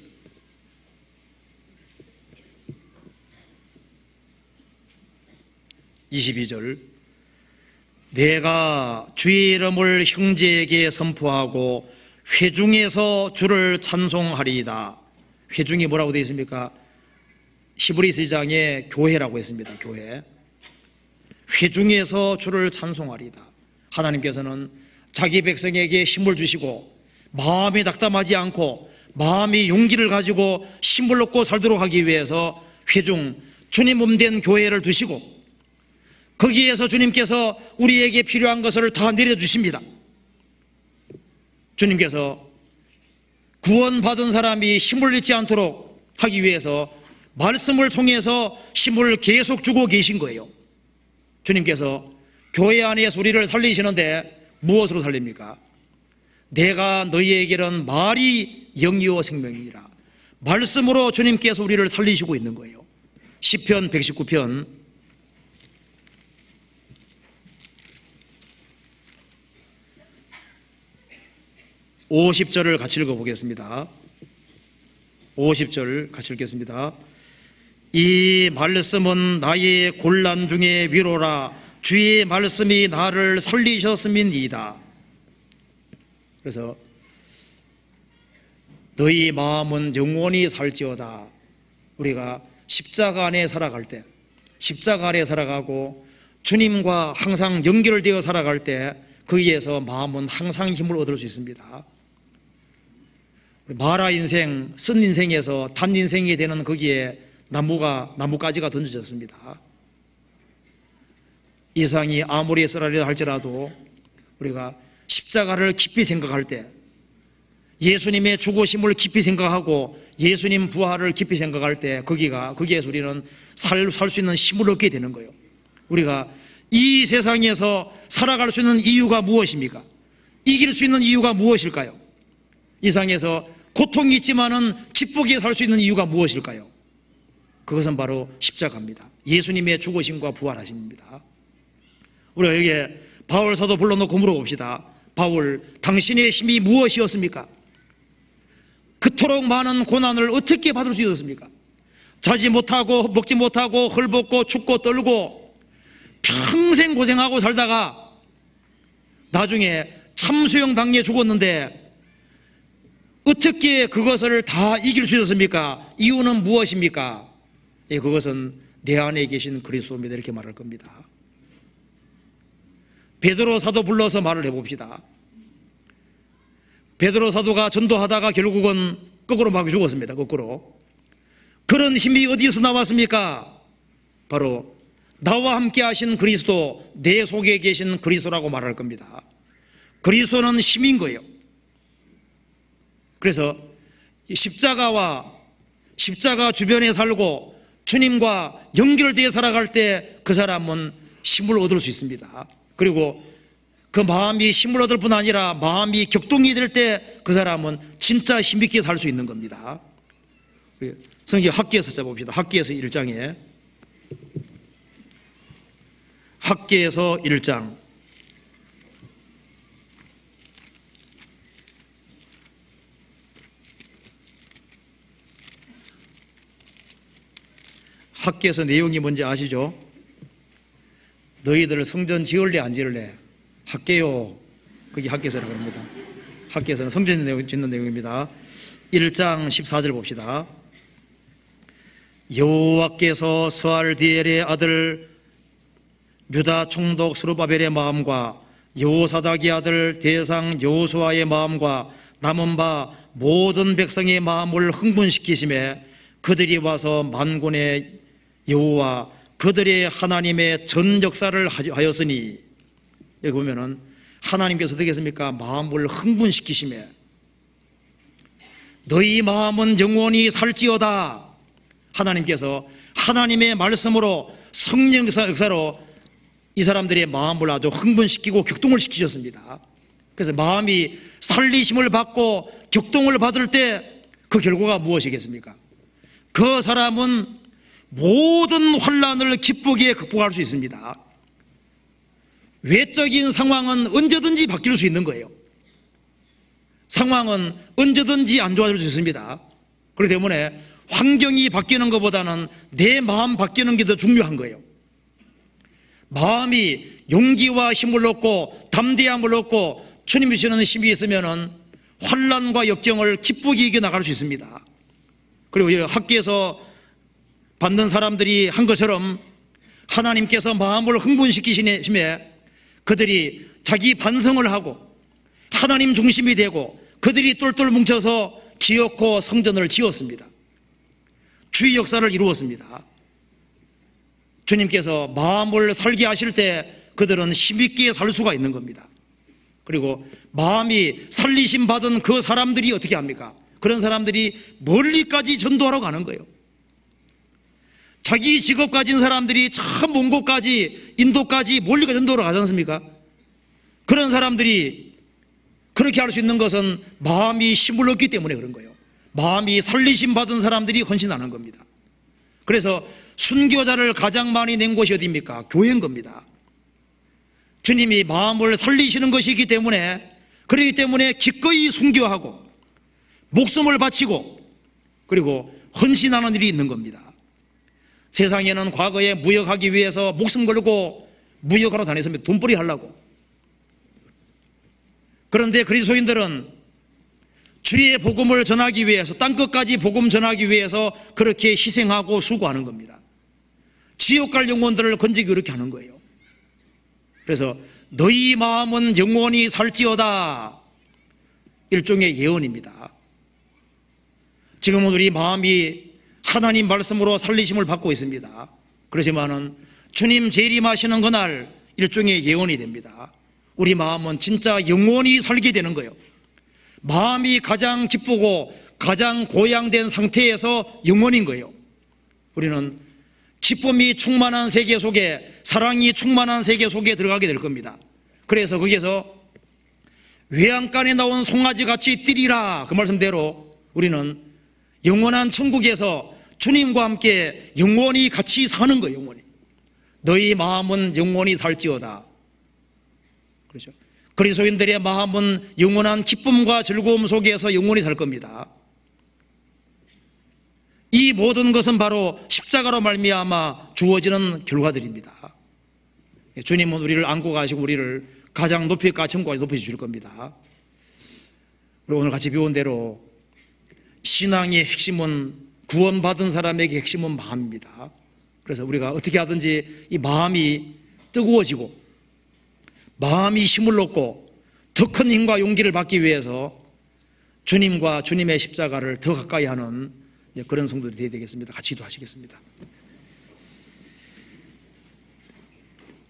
Speaker 1: 내가 주의 이름을 형제에게 선포하고 회중에서 주를 찬송하리이다. 회중이 뭐라고 되어 있습니까? 히브리서 2장에 교회라고 했습니다. 교회. 회중에서 주를 찬송하리이다. 하나님께서는 자기 백성에게 힘을 주시고 마음이 낙담하지 않고 마음이 용기를 가지고 힘을 얻고 살도록 하기 위해서 회중, 주님 몸된 교회를 두시고 거기에서 주님께서 우리에게 필요한 것을 다 내려주십니다. 주님께서 구원받은 사람이 힘을 잃지 않도록 하기 위해서 말씀을 통해서 힘을 계속 주고 계신 거예요. 주님께서 교회 안에서 우리를 살리시는데 무엇으로 살립니까? 내가 너희에게는 말이 영이요 생명이니라. 말씀으로 주님께서 우리를 살리시고 있는 거예요. 시편 119편 50절을 같이 읽어보겠습니다. 50절 같이 읽겠습니다. 이 말씀은 나의 곤란 중에 위로라. 주의 말씀이 나를 살리셨음이니이다. 그래서 너희 마음은 영원히 살지어다. 우리가 십자가 안에 살아갈 때, 십자가 안에 살아가고 주님과 항상 연결되어 살아갈 때 거기에서 마음은 항상 힘을 얻을 수 있습니다. 마라 인생, 쓴 인생에서 단 인생이 되는 거기에 나무가지가 던져졌습니다. 이상이 아무리 쓰라리라 할지라도 우리가 십자가를 깊이 생각할 때, 예수님의 죽으심을 깊이 생각하고 예수님 부활을 깊이 생각할 때 거기에서 우리는 살 수 있는 힘을 얻게 되는 거예요. 우리가 이 세상에서 살아갈 수 있는 이유가 무엇입니까? 이길 수 있는 이유가 무엇일까요? 이 세상에서 고통이 있지만은 기쁘게 살 수 있는 이유가 무엇일까요? 그것은 바로 십자가입니다. 예수님의 죽으심과 부활하심입니다. 우리가 여기에 바울 사도 불러놓고 물어봅시다. 바울, 당신의 힘이 무엇이었습니까? 그토록 많은 고난을 어떻게 받을 수 있었습니까? 자지 못하고 먹지 못하고 헐벗고 춥고 떨고 평생 고생하고 살다가 나중에 참수형 당해 죽었는데 어떻게 그것을 다 이길 수 있었습니까? 이유는 무엇입니까? 예, 그것은 내 안에 계신 그리스도입니다. 이렇게 말할 겁니다. 베드로 사도 불러서 말을 해봅시다. 베드로 사도가 전도하다가 결국은 거꾸로 막 죽었습니다. 거꾸로. 그런 힘이 어디서 나왔습니까? 바로 나와 함께 하신 그리스도, 내 속에 계신 그리스도라고 말할 겁니다. 그리스도는 힘인 거예요. 그래서 십자가 주변에 살고 주님과 연결되어 살아갈 때 그 사람은 힘을 얻을 수 있습니다. 그리고 그 마음이 힘을 얻을 뿐 아니라 마음이 격동이 될 때 그 사람은 진짜 힘있게 살 수 있는 겁니다. 성경 학기에서 찾아봅시다. 학기에서 1장에 학기에서 1장 학기에서 내용이 뭔지 아시죠? 너희들 성전 지을래 안 지을래? 학계요. 그게 학계서라고 합니다. 학계서는 성전 짓는 내용입니다. 1장 14절 봅시다. 여호와께서 스알디엘의 아들 유다 총독 스룹바벨의 마음과 여호사닥의 아들 대상 여호수아의 마음과 남은 바 모든 백성의 마음을 흥분시키심에 그들이 와서 만군의 여호와 그들의 하나님의 전 역사를 하였으니, 여기 보면은 하나님께서 어떻게 했습니까? 마음을 흥분시키심에 너희 마음은 영원히 살지어다. 하나님께서 하나님의 말씀으로 성령 역사로 이 사람들의 마음을 아주 흥분시키고 격동을 시키셨습니다. 그래서 마음이 살리심을 받고 격동을 받을 때 그 결과가 무엇이겠습니까? 그 사람은 모든 환난을 기쁘게 극복할 수 있습니다. 외적인 상황은 언제든지 바뀔 수 있는 거예요. 상황은 언제든지 안 좋아질 수 있습니다. 그렇기 때문에 환경이 바뀌는 것보다는 내 마음 바뀌는 게 더 중요한 거예요. 마음이 용기와 힘을 얻고 담대함을 얻고 주님이 주시는 힘이 있으면은 환난과 역경을 기쁘게 이겨나갈 수 있습니다. 그리고 학교에서 받는 사람들이 한 것처럼 하나님께서 마음을 흥분시키심에 그들이 자기 반성을 하고 하나님 중심이 되고 그들이 똘똘 뭉쳐서 기어코 성전을 지었습니다. 주의 역사를 이루었습니다. 주님께서 마음을 살게 하실 때 그들은 힘있게 살 수가 있는 겁니다. 그리고 마음이 살리심 받은 그 사람들이 어떻게 합니까? 그런 사람들이 멀리까지 전도하러 가는 거예요. 자기 직업 가진 사람들이 참 먼 곳까지, 인도까지 멀리까지 전도하러 가지 않습니까? 그런 사람들이 그렇게 할 수 있는 것은 마음이 힘을 얻기 때문에 그런 거예요. 마음이 살리심 받은 사람들이 헌신하는 겁니다. 그래서 순교자를 가장 많이 낸 곳이 어디입니까? 교회인 겁니다. 주님이 마음을 살리시는 것이기 때문에, 그렇기 때문에 기꺼이 순교하고 목숨을 바치고 그리고 헌신하는 일이 있는 겁니다. 세상에는 과거에 무역하기 위해서 목숨 걸고 무역하러 다녔습니다. 돈벌이 하려고. 그런데 그리스도인들은 주의 복음을 전하기 위해서, 땅끝까지 복음 전하기 위해서 그렇게 희생하고 수고하는 겁니다. 지옥 갈 영혼들을 건지기 그렇게 하는 거예요. 그래서 너희 마음은 영원히 살지어다, 일종의 예언입니다. 지금은 우리 마음이 하나님 말씀으로 살리심을 받고 있습니다. 그렇지만은 주님 재림하시는 그날 일종의 예언이 됩니다. 우리 마음은 진짜 영원히 살게 되는 거예요. 마음이 가장 기쁘고 가장 고양된 상태에서 영원인 거예요. 우리는 기쁨이 충만한 세계 속에, 사랑이 충만한 세계 속에 들어가게 될 겁니다. 그래서 거기에서 외양간에 나온 송아지 같이 뛰리라, 그 말씀대로 우리는 영원한 천국에서 주님과 함께 영원히 같이 사는 거예요. 영원히. 너희 마음은 영원히 살지어다. 그렇죠. 그리스도인들의 마음은 영원한 기쁨과 즐거움 속에서 영원히 살 겁니다. 이 모든 것은 바로 십자가로 말미암아 주어지는 결과들입니다. 주님은 우리를 안고 가시고 우리를 가장 높이까지 천국까지 높여주실 겁니다. 그리고 오늘 같이 배운 대로 신앙의 핵심은, 구원받은 사람에게 핵심은 마음입니다. 그래서 우리가 어떻게 하든지 이 마음이 뜨거워지고 마음이 힘을 얻고 더 큰 힘과 용기를 받기 위해서 주님과 주님의 십자가를 더 가까이 하는 그런 성도들이 되어야 되겠습니다. 같이 기도하시겠습니다.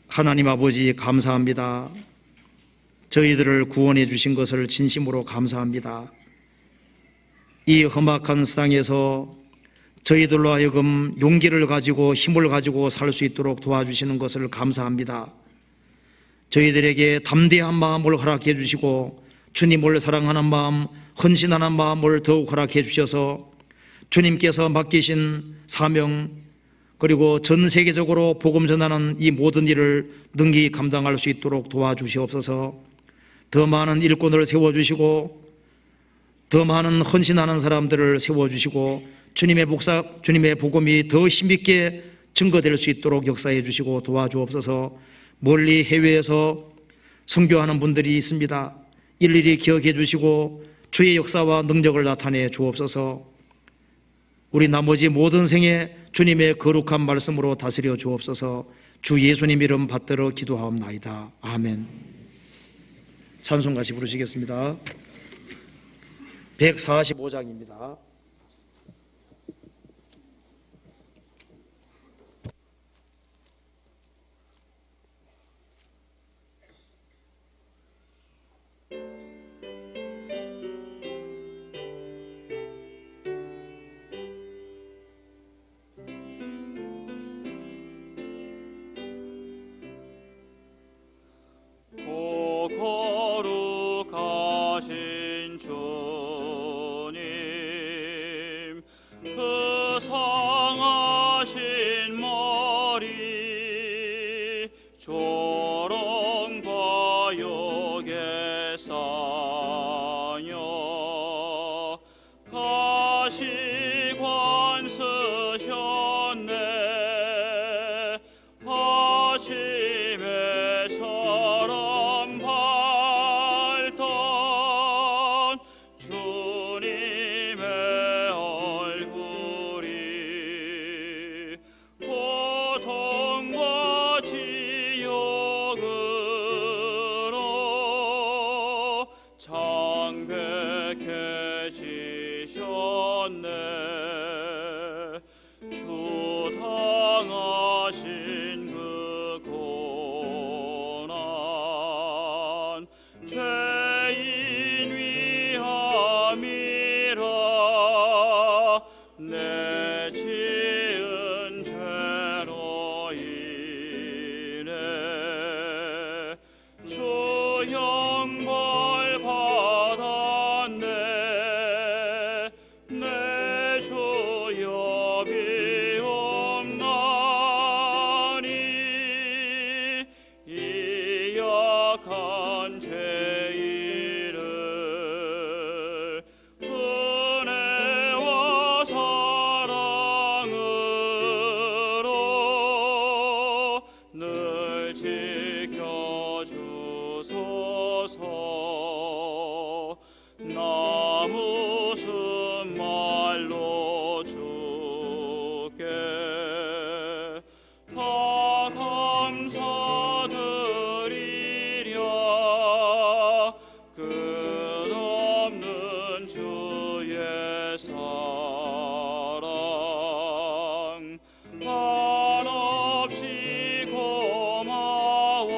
Speaker 1: 하나님 아버지, 감사합니다. 저희들을 구원해 주신 것을 진심으로 감사합니다. 이 험악한 세상에서 저희들로 하여금 용기를 가지고 힘을 가지고 살 수 있도록 도와주시는 것을 감사합니다. 저희들에게 담대한 마음을 허락해 주시고 주님을 사랑하는 마음, 헌신하는 마음을 더욱 허락해 주셔서 주님께서 맡기신 사명, 그리고 전 세계적으로 복음 전하는 이 모든 일을 능히 감당할 수 있도록 도와주시옵소서. 더 많은 일꾼을 세워주시고 더 많은 헌신하는 사람들을 세워주시고 주님의 복음이 더 힘있게 증거될 수 있도록 역사해 주시고 도와주옵소서. 멀리 해외에서 선교하는 분들이 있습니다. 일일이 기억해 주시고 주의 역사와 능력을 나타내 주옵소서. 우리 나머지 모든 생에 주님의 거룩한 말씀으로 다스려 주옵소서. 주 예수님 이름 받들어 기도하옵나이다. 아멘. 찬송 같이 부르시겠습니다. 145장입니다.
Speaker 2: 거룩하신 주님, 그 상하신 머리 조롱과 욕에 쌓여 가시관 쓰셨네. 아침에처럼 밝던 주님의 얼굴이 고통과 지옥 죄인을 은혜와 사랑으로 늘 지켜주소서. 나 무슨 말로 주께 다 감사드리랴. 끝없는 주의 사랑 한없이 고마워.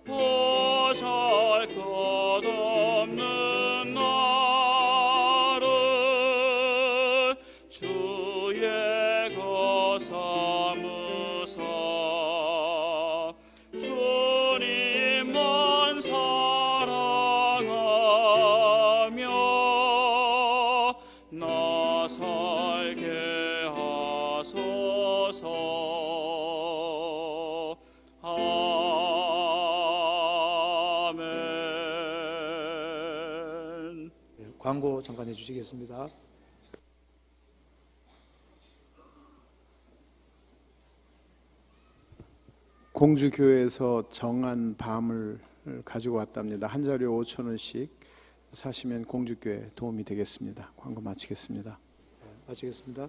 Speaker 2: 보잘 것 없는 나를 주의 것 삼으사 주님만 사랑하며 나 살게 하소서. 아멘.
Speaker 1: 광고 잠깐 해주시겠습니다.
Speaker 3: 공주교회에서 정한 밤을 가지고 왔답니다. 한 자리에 5,000원씩 사시면 공주교회 도움이 되겠습니다. 광고 마치겠습니다.
Speaker 1: 마치겠습니다.